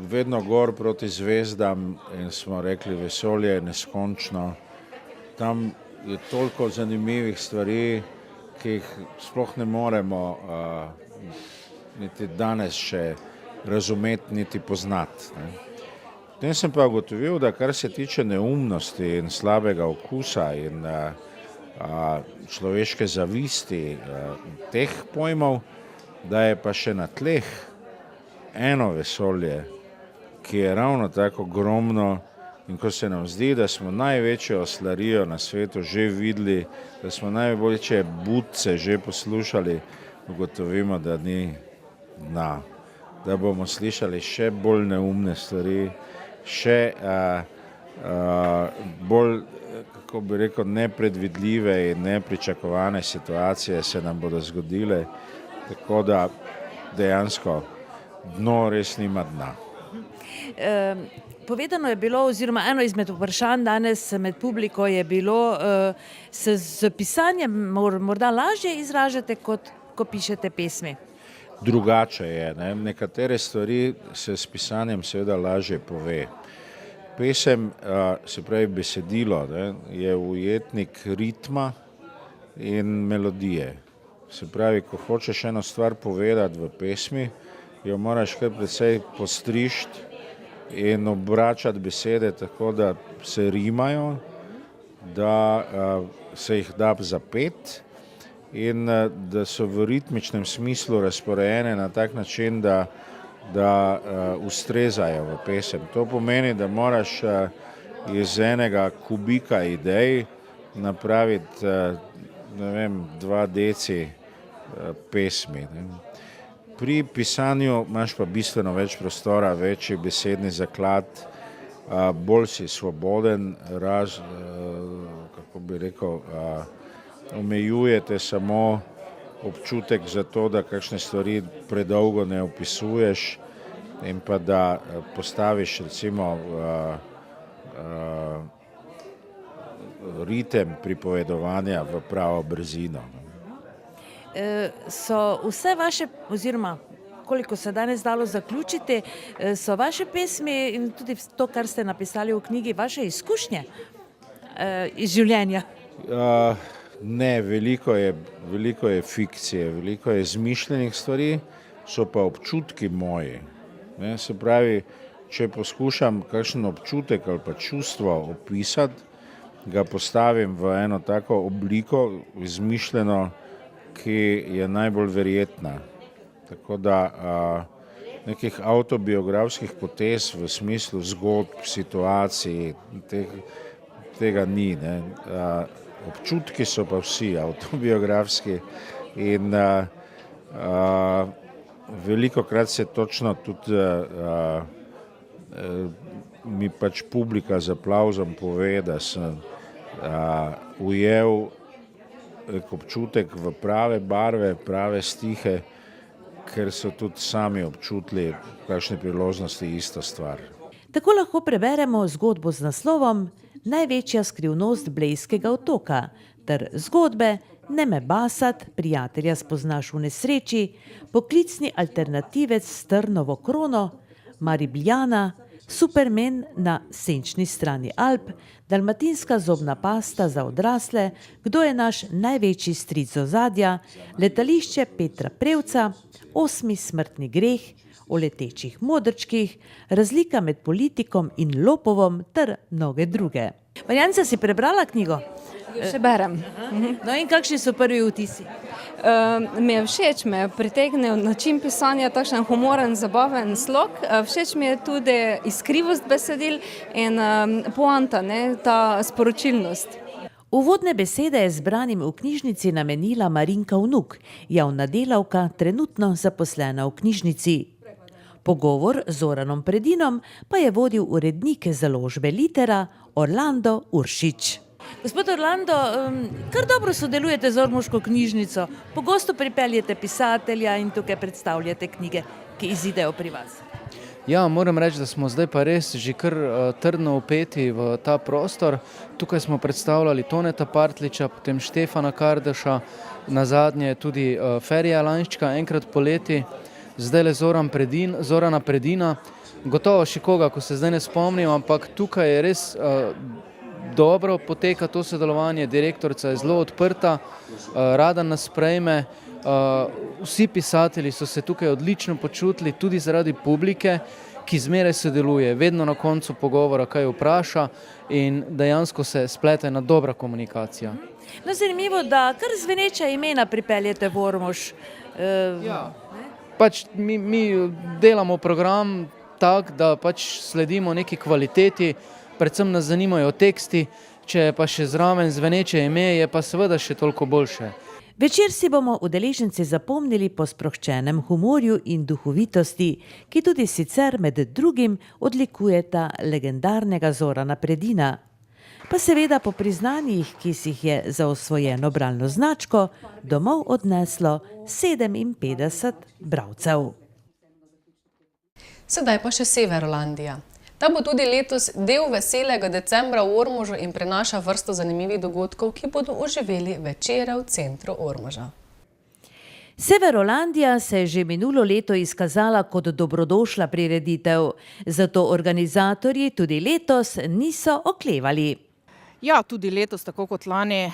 vedno gor proti zvezdam in smo rekli, vesolje je neskončno. Tam je toliko zanimivih stvari, ki jih sploh ne moremo niti danes še razumeti, niti poznati. Potem sem pa ugotovil, da kar se tiče neumnosti in slabega okusa in človeške zavisti, teh pojmov, da je pa še na tleh eno vesolje, ki je ravno tako ogromno, in ko se nam zdi, da smo največjo oslarijo na svetu že videli, da smo največje budce že poslušali, ugotovimo, da ni dna. Da bomo slišali še bolj neumne stvari, še bolj, kako bi rekel, nepredvidljive in nepričakovane situacije se nam bodo zgodile, tako da dejansko dno res nima dna.
Povedano je bilo, oziroma eno izmed vprašanj danes med publiko je bilo, se z pisanjem morda lažje izražate, kot ko pišete pesmi?
Drugače je. Nekatere stvari se s pisanjem seveda lažje pove. Pesem, se pravi besedilo, je ujetnik ritma in melodije. Se pravi, ko hočeš eno stvar povedati v pesmi, jo moraš kar precej postrišti in obračati besede tako, da se rimajo, da se jih da zapeti in da so v ritmičnem smislu razporejene na tak način, da ustrezajo v pesem. To pomeni, da moraš iz enega kubika idej napraviti, 2 deci pesmi. Pri pisanju imaš pa bistveno več prostora, večji besedni zaklad, bolj si svoboden, kako bi rekel, omejujete samo občutek za to, da kakšne stvari predolgo ne opisuješ in pa da postaviš recimo ritem pripovedovanja v pravo brzino.
So vse vaše, oziroma koliko se danes dalo zaključiti, so vaše pesmi in tudi to, kar ste napisali v knjigi, vaše izkušnje iz življenja?
Ne, veliko je fikcije, veliko je izmišljenih stvari, so pa občutki moji. Se pravi, če poskušam kakšen občutek ali pa čustvo opisati, ga postavim v eno tako obliko izmišljeno, ki je najbolj verjetna. Tako da nekih avtobiografskih potez v smislu zgodb, situacij, tega ni. Občutki so pa vsi avtobiografski in velikokrat se točno tudi mi pač publika z aplavzom pove, da sem ujel občutek v prave barve, prave stihe, ker so tudi sami občutili, kakšne priložnosti ista stvar.
Tako lahko preberemo zgodbo z naslovom Največja skrivnost Blejskega otoka ter zgodbe Ne me basat, prijatelja spoznaš v nesreči, Poklicni alternativec s trnovo krono, Maribljana, Superman na senčni strani Alp, Dalmatinska zobna pasta za odrasle, Kdo je naš največji stric ozadja, Letališče Petra Prevca, 8. smrtni greh, O letečih modrčkih, Razlika med politikom in lopovom ter mnoge druge. Marjanca, si prebrala knjigo?
Še berem.
No in kakšni so prvi vtisi?
Mi je všeč, me je pritegnil način pisanja, takšen humoren, zabaven slog. Všeč mi je tudi iskrivost besedil in poanta, ta sporočilnost.
Uvodne besede je zbranim v knjižnici namenila Marinka Vnuk, javna delavka, trenutno zaposlena v knjižnici. Pogovor z Zoranom Predinom pa je vodil urednik založbe Litera Orlando Uršič. Gospod Orlando, kar dobro sodelujete z ormoško knjižnico. Pogosto pripeljete pisatelja in tukaj predstavljate knjige, ki izidejo pri vas.
Ja, moram reči, da smo zdaj pa res že kar trdno vpeti v ta prostor. Tukaj smo predstavljali Toneta Partliča, potem Štefana Kardeša, nazadnje tudi Ferija Lanščka, enkrat poleti, zdaj le Zorana Predina. Gotovo še koga, ko se zdaj ne spomnim, ampak tukaj je res dobro poteka to sodelovanje, direktorica je zelo odprta, rada nas sprejme. Vsi pisatelji so se tukaj odlično počutili, tudi zaradi publike, ki zmeraj sodeluje, vedno na koncu pogovora kaj vpraša in dejansko se splete ena dobra komunikacija.
No, zanimivo, da kar zveneča imena pripeljete v Ormož.
Pač mi delamo program tak, da pač sledimo neki kvaliteti, predvsem nas zanimajo teksti, če pa še zraven zveneče ime, je pa seveda še toliko boljše.
Večer si bomo udeleženci zapomnili po sproščenem humorju in duhovitosti, ki tudi sicer med drugim odlikujeta legendarnega Zorana Predina. Pa seveda po priznanjih, ki si jih je za osvojeno bralno značko domov odneslo 57 bralcev.
Sedaj pa še Severlandija. Ta bo tudi letos del veselega decembra v Ormožu in prenaša vrsto zanimivih dogodkov, ki bodo oživeli večere v centru Ormoža.
Severlandija se je že minulo leto izkazala kot dobrodošla prireditev, zato organizatorji tudi letos niso oklevali.
Ja, tudi letos, tako kot lani,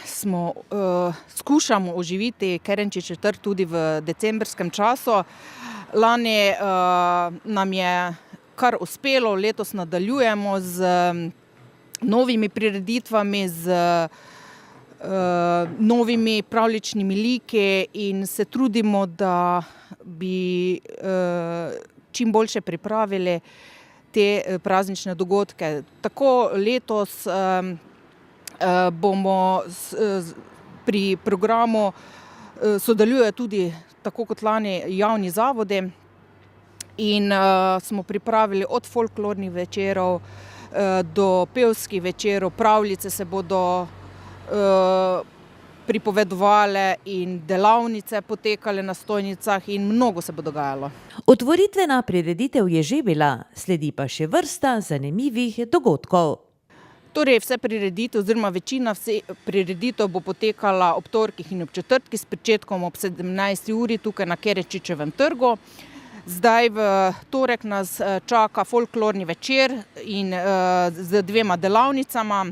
skušamo oživiti Kerenči četrt tudi v decembrskem času. Lani nam je kar uspelo, letos nadaljujemo z novimi prireditvami, z novimi pravljičnimi liki in se trudimo, da bi čim boljše pripravili te praznične dogodke. Tako letos bomo pri programu sodelujejo tudi, tako kot lani, javni zavodi. In smo pripravili od folklornih večerov do pevskih večerov, pravljice se bodo pripovedovale in delavnice potekale na stojnicah in mnogo se bo dogajalo.
Otvoritvena prireditev je že bila, sledi pa še vrsta zanimivih dogodkov.
Torej vse prireditev oziroma večina prireditev bo potekala ob torkih in ob četrtkih s pričetkom ob 17. uri tukaj na Kerečičevem trgu. Zdaj v torek nas čaka folklorni večer in z dvema delavnicama,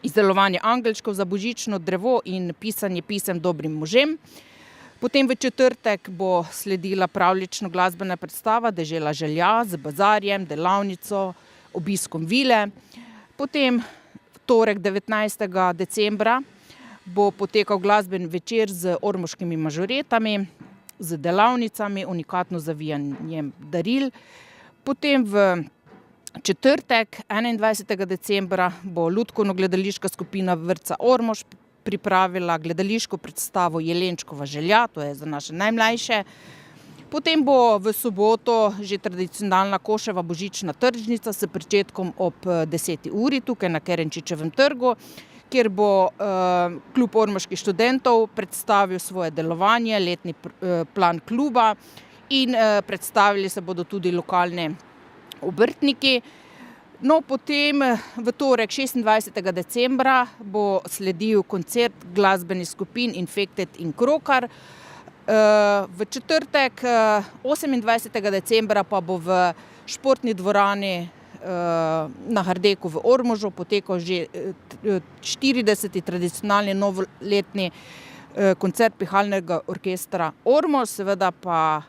izdelovanje angelčkov za božično drevo in pisanje pisem dobrim možem. Potem v četrtek bo sledila pravljično glasbena predstava Dežela želja z bazarjem, delavnico, obiskom vile. Potem v torek 19. decembra bo potekal glasben večer z ormoškimi mažoretami, z delavnicami, unikatno zavijanjem daril. Potem v četrtek, 21. decembra, bo lutkovno-gledališka skupina Vrtca Ormož pripravila gledališko predstavo Jelenčkova želja, to je za naše najmlajše. Potem bo v soboto že tradicionalna Koševa božična tržnica s pričetkom ob 10. uri tukaj na Kerenčičevem trgu, kjer bo klub ormoških študentov predstavil svoje delovanje, letni plan kluba in predstavili se bodo tudi lokalni obrtniki. No, potem v torek 26. decembra bo sledil koncert glasbenih skupin Infected in Krokar. V četrtek 28. decembra pa bo v športni dvorani na Hardeku v Ormožu potekal že 40. tradicionalni novoletni koncert pihalnega orkestra Ormož, seveda pa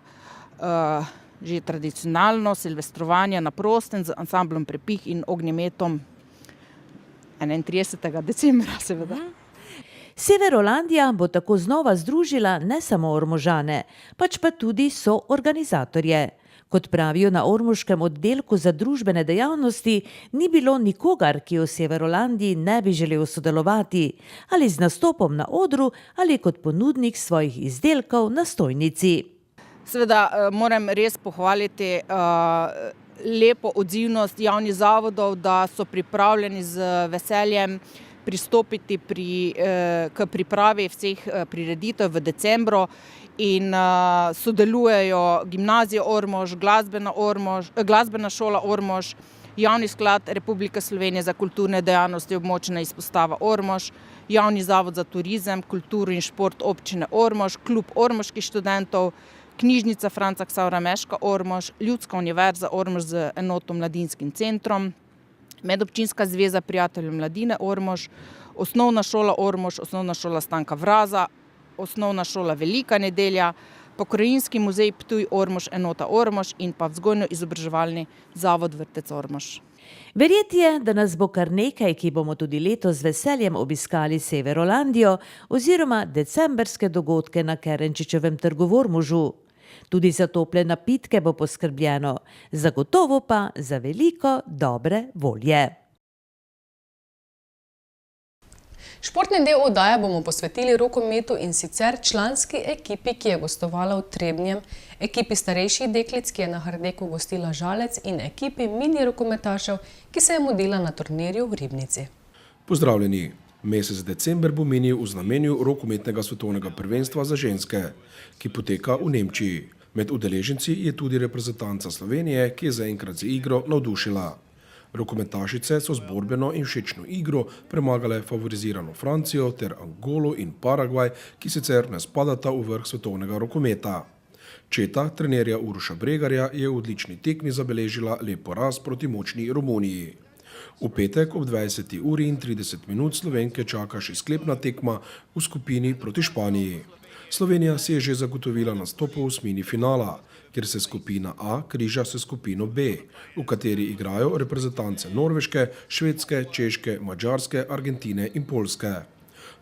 že tradicionalno silvestrovanje na prostem z ansamblom Prepih in ognjemetom 31. decembra, seveda.
Severolandija bo tako znova združila ne samo Ormožane, pač pa tudi soorganizatorje. Kot pravijo na ormoškem oddelku za družbene dejavnosti, ni bilo nikogar, ki v Severolandiji ne bi želel sodelovati, ali z nastopom na odru, ali kot ponudnik svojih izdelkov na stojnici.
Seveda moram res pohvaliti lepo odzivnost javnih zavodov, da so pripravljeni z veseljem pristopiti k pripravi vseh prireditev v decembru in sodelujejo Gimnazija Ormož, Glasbena šola Ormož, Javni sklad Republike Slovenije za kulturne dejavnosti območna izpostava Ormož, Javni zavod za turizem, kulturo in šport občine Ormož, klub ormoških študentov, Knjižnica Franca Ksavra Meška Ormož, Ljudska univerza Ormož z enoto Mladinskim centrom, Medobčinska zveza prijateljev mladine Ormož, Osnovna šola Ormož, Osnovna šola Stanka Vraza, Osnovna šola Velika nedelja, Pokrajinski muzej Ptuj Ormož, enota Ormož in pa vzgojno-izobraževalni zavod Vrtec Ormož.
Verjeti je, da nas bo kar nekaj, ki bomo tudi letos z veseljem obiskali Severolandijo oziroma decembrske dogodke na Kerenčičevem trgu v Ormožu. Tudi za tople napitke bo poskrbljeno, zagotovo pa za veliko dobre volje.
Športni del oddaje bomo posvetili rokometu in sicer članski ekipi, ki je gostovala v Trebnjem, ekipi starejših deklic, ki je na Hardeku gostila Žalec in ekipi mini rokometašev, ki se je mudila na turnirju v Ribnici.
Pozdravljeni! Mesec december bo minil v znamenju rokometnega svetovnega prvenstva za ženske, ki poteka v Nemčiji. Med udeleženci je tudi reprezentanca Slovenije, ki je zaenkrat z igro navdušila. Rokometašice so z borbeno in všečno igro premagale favorizirano Francijo ter Angolo in Paragvaj, ki sicer ne spadata v vrh svetovnega rokometa. Četa trenerja Uroša Bregarja je v odlični tekmi zabeležila lep poraz proti močni Romuniji. V petek ob 20:30 Slovenke čaka še sklepna tekma v skupini proti Španiji. Slovenija si je že zagotovila nastop v osmini finala, kjer se skupina A križa s skupino B, v kateri igrajo reprezentance Norveške, Švedske, Češke, Madžarske, Argentine in Poljske.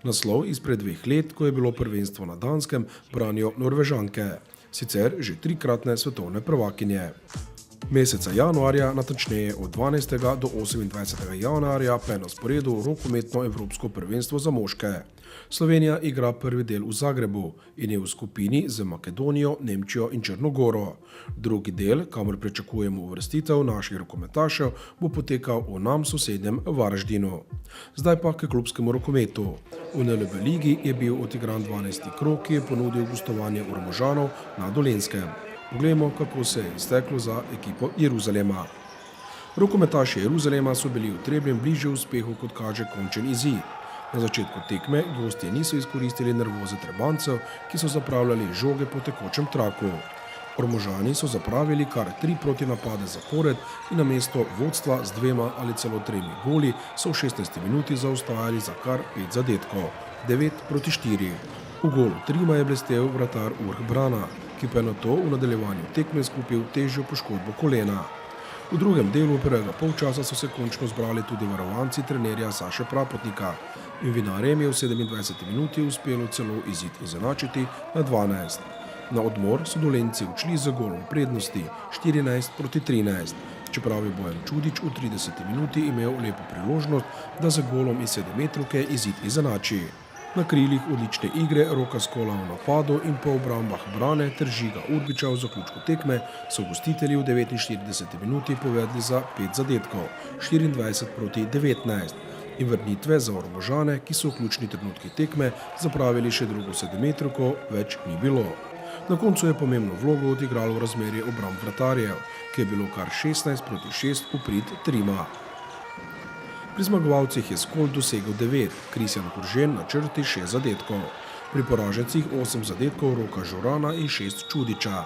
Naslov izpred 2 let, ko je bilo prvenstvo na Danskem, branijo Norvežanke, sicer že 3-kratne svetovne prvakinje. Meseca januarja, natančneje od 12. do 28. januarja, pa je na sporedu rokometno evropsko prvenstvo za moške. Slovenija igra prvi del v Zagrebu in je v skupini z Makedonijo, Nemčijo in Črnogoro. Drugi del, kamor pričakujemo uvrstitev naših rokometašev, bo potekal v nam sosednjem Varaždinu. Zdaj pa k klubskemu rokometu. V NLB ligi je bil odigran 12. krog, ki je ponudil gostovanje Ormožanov na Dolenjskem. Poglejmo, kako se je izteklo za ekipo Jeruzalema. Rokometaši Jeruzalema so bili v Trebnjem bližje uspehu, kot kaže končen izid. Na začetku tekme gostje niso izkoristili nervoze Trebancev, ki so zapravljali žoge po tekočem traku. Ormožani so zapravili kar 3 protinapade zapored in namesto vodstva z 2 ali celo 3 goli so v 16. minuti zaostajali za kar 5 zadetkov, 9-4. V golu 3 je blestel vratar Urh Brana, ki pa je nato v nadaljevanju tekme skupil težjo poškodbo kolena. V drugem delu prvega polčasa so se končno zbrali tudi varovanci trenerja Saše Prapotnika in vinarjem je v 27. minuti uspelo celo izid izenačiti na 12. Na odmor so Dolenjci odšli z golom prednosti 14-13, čeprav je Bojan Čudič v 30. minuti imel lepo priložnost, da z golom iz 7-metrovke izid izenači. Na krilih odlične igre Roka Skola v napadu in po obrambah Brane ter Žiga Urbiča v zaključku tekme so gostitelji v 49. minuti povedli za 5 zadetkov, 24-19. in vrnitve za Ormožane, ki so v ključni trenutki tekme zapravili še drugo sedemmetrovko, več ni bilo. Na koncu je pomembno vlogo odigralo razmerje obramb vratarjev, ki je bilo kar 16-6 v prid Trima. Pri zmagovalcih je Skol dosegel 9, Kristjan Kuržen na črti 6 zadetkov. Pri poražencih 8 zadetkov Roka Žorana in 6 Čudiča.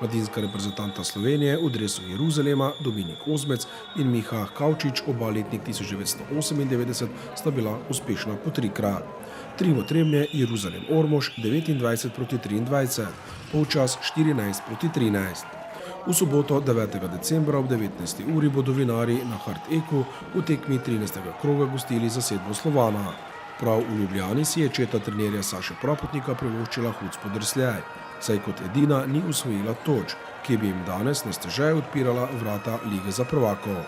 Mladinska reprezentanta Slovenije v dresu Jeruzalema Dominik Ozmec in Miha Kavčič, oba letnik 1998, sta bila uspešna po 3-krat. Trimo Trebnje, Jeruzalem Ormož 29-23, polčas 14-13. V soboto 9. decembra ob 19. uri bodo vinari na Hard Eku v tekmi 13. kroga gostili zasedbo Slovana. Prav v Ljubljani si je četa trenerja Saše Prapotnika privoščila hud spodrsljaj, saj kot edina ni usvojila točk, ki bi jim danes na stežaj odpirala vrata Lige za prvakov.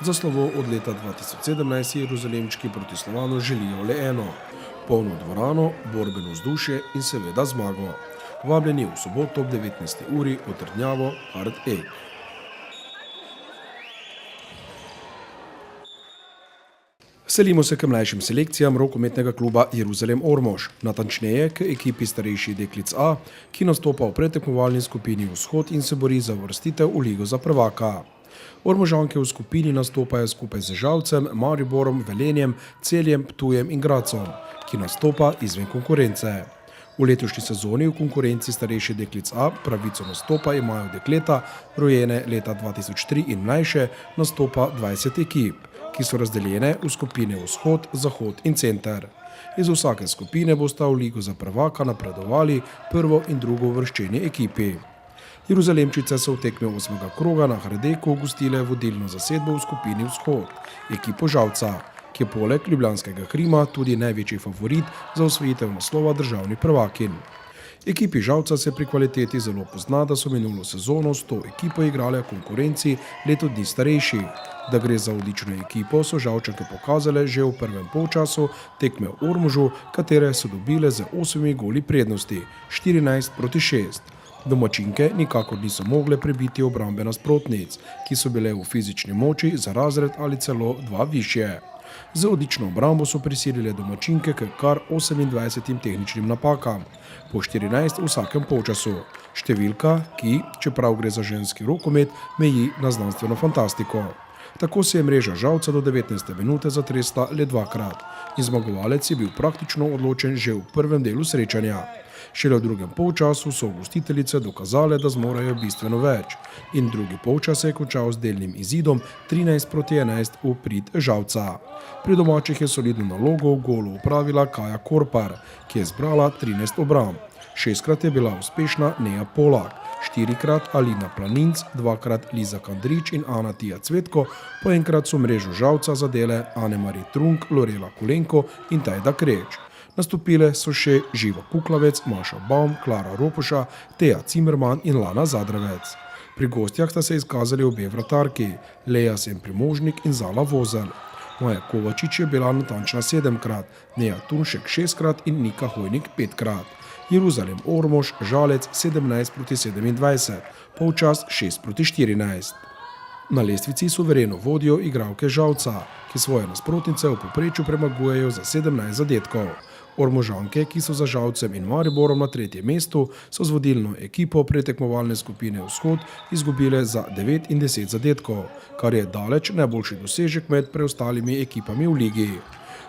Za slovo od leta 2017 Jeruzalemčki proti Slovanu želijo le eno: polno dvorano, borbeno vzdušje in seveda zmago. Vabljeni v soboto ob 19. uri v trdnjavo Hard Egg. Selimo se k mlajšim selekcijam rokometnega kluba Jeruzalem Ormož, natančneje k ekipi starejših deklic A, ki nastopa v predtekmovalni skupini Vzhod in se bori za uvrstitev v Ligo za prvaka. Ormožanke v skupini nastopajo skupaj z Žalcem, Mariborom, Velenjem, Celjem, Ptujem in Gradcem, ki nastopa izven konkurence. V letošnji sezoni v konkurenci starejših deklic A pravico nastopa imajo dekleta, rojene leta 2003 in mlajše, nastopa 20 ekip, ki so razdeljene v skupine Vzhod, Zahod in Center. Iz vsake skupine bosta v Ligo za prvaka napredovali prvo in drugo uvrščeni ekipi. Jeruzalemčice so v tekme 8. kroga na Hardeku gostile vodilno zasedbo v skupini Vzhod, ekipo Žalca, ki je poleg ljubljanskega Krima tudi največji favorit za osvojitev naslova državni prvakin. Ekipi Žalca se pri kvaliteti zelo pozna, da so minulo sezono s to ekipo igrale v konkurenci leto dni starejši. Da gre za odlično ekipo, so Žalčanke pokazale že v prvem polčasu tekme v Ormožu, katere so dobile z 8 goli prednosti, 14-6. Domačinke nikakor niso mogle prebiti obrambe nasprotnic, ki so bile v fizični moči za razred ali celo 2 višje. Z odlično obrambo so prisilile domačinke k kar 28 tehničnim napakam, po 14 v vsakem polčasu. Številka, ki, čeprav gre za ženski rokomet, meji na znanstveno fantastiko. Tako se je mreža Žalca do 19. minute zatresla le 2-krat in zmagovalec je bil praktično odločen že v prvem delu srečanja. Šele v drugem polčasu so gostiteljice dokazale, da zmorejo bistveno več in drugi polčas se je končal z delnim izidom 13-11 v prid Žalca. Pri domačih je solidno nalogo v golu opravila Kaja Korpar, ki je zbrala 13 obramb. 6-krat je bila uspešna Neja Polak, 4-krat Alina Planinc, 2-krat Liza Kandrič in Ana Tija Cvetko, po enkrat so mrežo Žalca zadele Ane-Marie Trunk, Lorela Kulenko in Tajda Kreč. Nastopile so še Živa Kuklavec, Maša Baum, Klara Ropoša, Teja Cimerman in Lana Zadravec. Pri gostjah sta se izkazali obe vratarki, Leja Semprimožnik in Zala Vozel. Maja Kovačič je bila natančna 7-krat, Neja Tunšek 6-krat in Nika Hojnik 5-krat. Jeruzalem Ormož, Žalec 17-27, polčas 6-14. Na lestvici suvereno vodijo igralke Žalca, ki svoje nasprotnice v povprečju premagujejo za 17 zadetkov. Ormožanke, ki so za Žalcem in Mariborom na 3. mestu, so z vodilno ekipo pretekmovalne skupine Vzhod izgubile za 9 in 10 zadetkov, kar je daleč najboljši dosežek med preostalimi ekipami v ligi.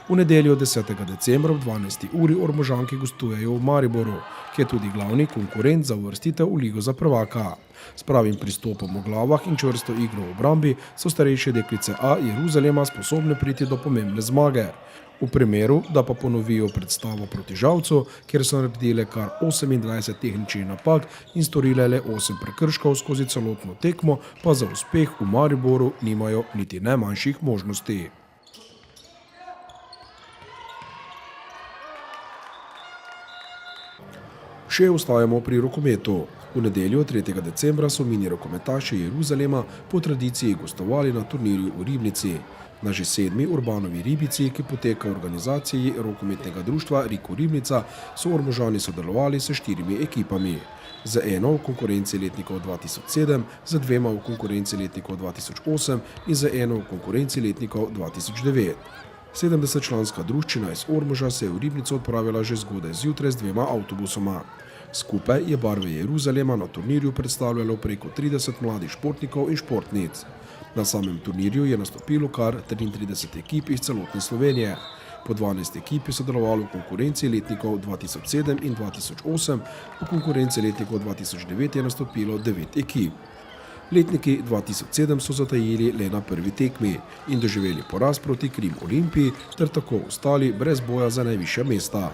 V nedeljo 10. decembra ob 12. uri Ormožanki gostujejo v Mariboru, ki je tudi glavni konkurent za uvrstitev v Ligo za prvaka. S pravim pristopom v glavah in čvrsto igro v obrambi so starejše deklice A Jeruzalema sposobne priti do pomembne zmage. V primeru, da pa ponovijo predstavo proti Žalcu, kjer so naredile kar 28 tehničnih napak in storile le 8 prekrškov skozi celotno tekmo, pa za uspeh v Mariboru nimajo niti najmanjših možnosti. Še ostajamo pri rokometu. V nedeljo 3. decembra so mini rokometaši Jeruzalema po tradiciji gostovali na turnirju v Ribnici. Na že 7. Urbanovi Ribici, ki poteka v organizaciji rokometnega društva Riko Ribnica, so Ormožani sodelovali s 4 ekipami. Z eno v konkurenci letnikov 2007, z 2 v konkurenci letnikov 2008 in z eno v konkurenci letnikov 2009. 70-članska druščina iz Ormoža se je v Ribnico odpravila že zgodaj zjutraj z 2 avtobusoma. Skupaj je barve Jeruzalema na turnirju predstavljalo preko 30 mladih športnikov in športnic. Na samem turnirju je nastopilo kar 33 ekip iz celotne Slovenije. Po 12 ekip je sodelovalo v konkurenci letnikov 2007 in 2008, v konkurenci letnikov 2009 je nastopilo 9 ekip. Letniki 2007 so zatajili le na prvi tekmi in doživeli poraz proti Krim Olimpiji ter tako ostali brez boja za najvišja mesta.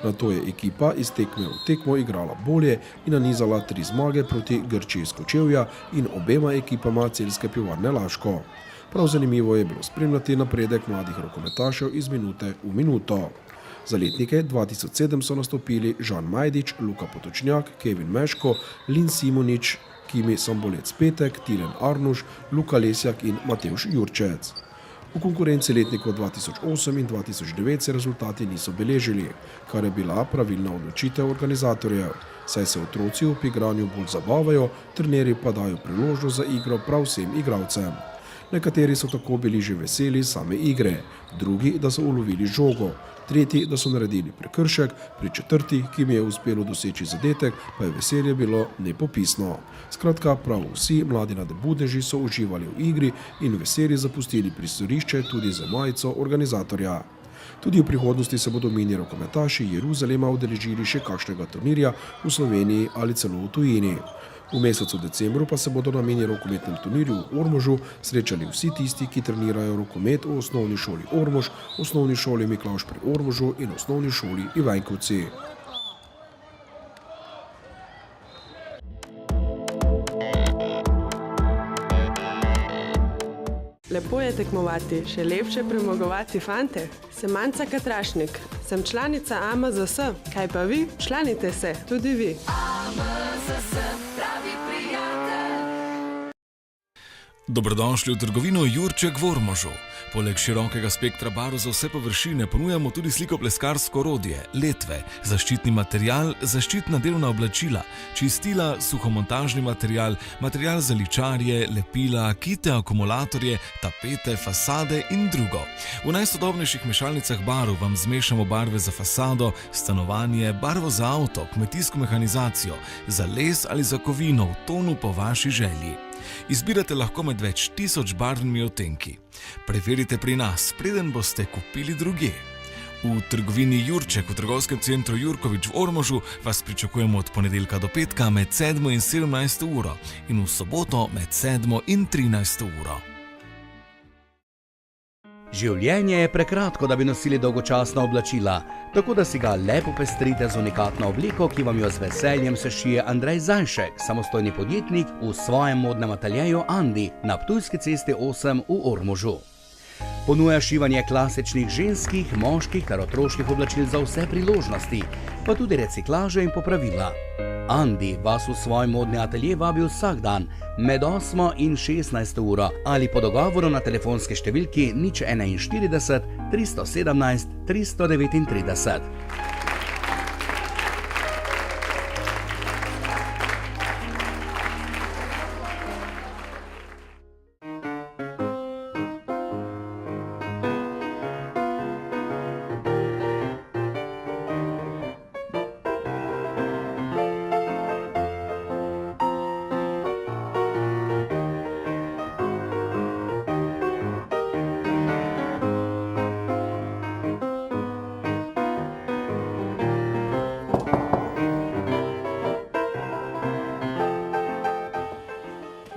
Nato je ekipa iz tekme v tekmo igrala bolje in nanizala 3 zmage proti Grčiji iz Kočevja in obema ekipama Celjske pivovarne Laško. Prav zanimivo je bilo spremljati napredek mladih rokometašev iz minute v minuto. Za letnike 2007 so nastopili Žan Majdič, Luka Potočnjak, Kevin Meško, Lin Simonič, Kimi Sambolec Petek, Tilen Arnuš, Luka Lesjak in Matevž Jurčec. V konkurenci letnikov 2008 in 2009 se rezultati niso beležili, kar je bila pravilna odločitev organizatorjev, saj se otroci ob igranju bolj zabavajo, trenerji pa dajo priložnost za igro prav vsem igralcem. Nekateri so tako bili že veseli same igre, drugi, da so ulovili žogo, tretji, da so naredili prekršek, pri četrti, ki mi je uspelo doseči zadetek, pa je veselje bilo nepopisno. Skratka, prav vsi mladi nadobudneži so uživali v igri in veseli zapustili prizorišče tudi za majico organizatorja. Tudi v prihodnosti se bodo mini rokometaši Jeruzalema udeležili še kakšnega turnirja v Sloveniji ali celo v tujini. V mesecu decembru pa se bodo na mini rokometnem turnirju v Ormožu srečali vsi tisti, ki trenirajo rokomet v osnovni šoli Ormož, osnovni šoli Miklavž pri Ormožu in osnovni šoli Ivanjkovci.
Lepo je tekmovati, še lepše premagovati fante. Sem Manca Katrašnik, sem članica AMZS. Kaj pa vi? Članite se, tudi vi.
Dobrodošli v trgovino Jurček v Ormožu. Poleg širokega spektra barv za vse površine ponujamo tudi slikopleskarsko orodje, letve, zaščitni material, zaščitna delovna oblačila, čistila, suhomontažni material, material za ličarje, lepila, kite, akumulatorje, tapete, fasade in drugo. V najsodobnejših mešalnicah barv vam zmešamo barve za fasado, stanovanje, barvo za avto, kmetijsko mehanizacijo, za les ali za kovino v tonu po vaši želji. Izbirate lahko med več 1000 barvnimi odtenki. Preverite pri nas, preden boste kupili drugje. V trgovini Jurček v trgovskem centru Jurkovič v Ormožu vas pričakujemo od ponedeljka do petka med 7 in 17 uro in v soboto med 7 in 13 uro.
Življenje je prekratko, da bi nosili dolgočasna oblačila, tako da si ga lepo pestrite z unikatno obliko, ki vam jo z veseljem sešije Andrej Zajšek, samostojni podjetnik v svojem modnem ateljeju Andi na Ptujski cesti 8 v Ormožu. Ponuja šivanje klasičnih ženskih, moških ter otroških oblačil za vse priložnosti, pa tudi reciklaže in popravila. Andi vas v svoj modni atelje vabi vsak dan med 8 in 16 uro ali po dogovoru na telefonski številki 041 317 339.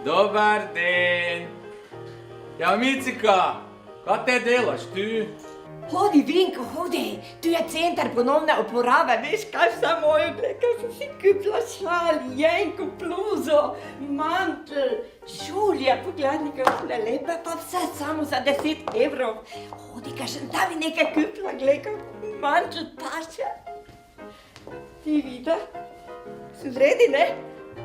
Dobar den. Ja, Micika, kaj te delaš tu?
Hodi, Vinko, hodi. Tu je center ponovne uporabe. Veš, kaj vse moje obleke sem si kupila šal, jenko, bluzo, mantel, šulje. Pogledaj, kakšne lepe, pa vse samo za 10 evrov. Hodi, kaj sem tam nekaj kupila, gledaj, mantel paše. Ti vidi? Si vredi, ne?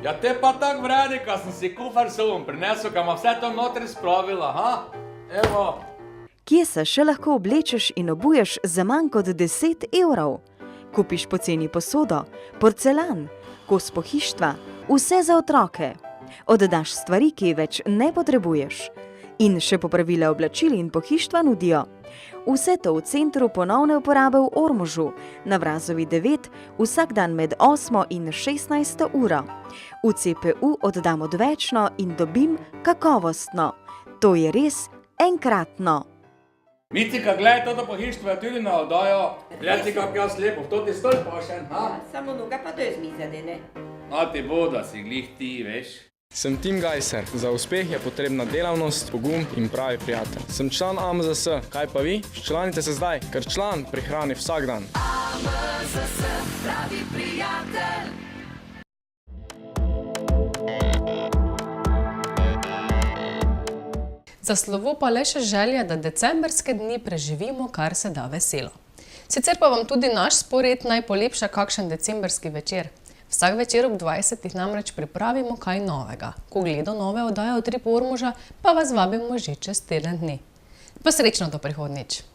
Ja, te pa tak vredi, ka sem si kufar sobom prinesel, ka ma vse to notri spravila, ha? Evo.
Kje se še lahko oblečeš in obuješ za manj kot 10 evrov? Kupiš poceni posodo, porcelan, kos pohištva, vse za otroke. Oddaš stvari, ki več ne potrebuješ. In še popravile oblačil in pohištva nudijo. Vse to v centru ponovne uporabe v Ormožu, na Vrazovi 9, vsak dan med 8 in 16 uro. V CPU oddam odvečno in dobim kakovostno. To je res enkratno.
Micika, gledaj, toto pohištvo je tudi na oddajo. Gledaj, kako jaz lepo, v toti stol pošen, ha?
Samo noga pa to je zmizane, ne?
No ti bo, da si glih ti, veš.
Sem Tim Gajser. Za uspeh je potrebna delavnost, pogum in pravi prijatelj. Sem član AMZS. Kaj pa vi? Včlanite se zdaj, ker član prihrani vsak dan.
AMZS, pravi prijatelj.
Za slovo pa le še želja, da decembrske dni preživimo kar se da veselo. Sicer pa vam tudi naš spored naj polepša kakšen decembrski večer. Vsak večer ob 20 namreč pripravimo kaj novega. Ko gledo nove oddaje Utrip Ormoža, pa vas vabimo že čez teden dni. Pa srečno do prihodnjič!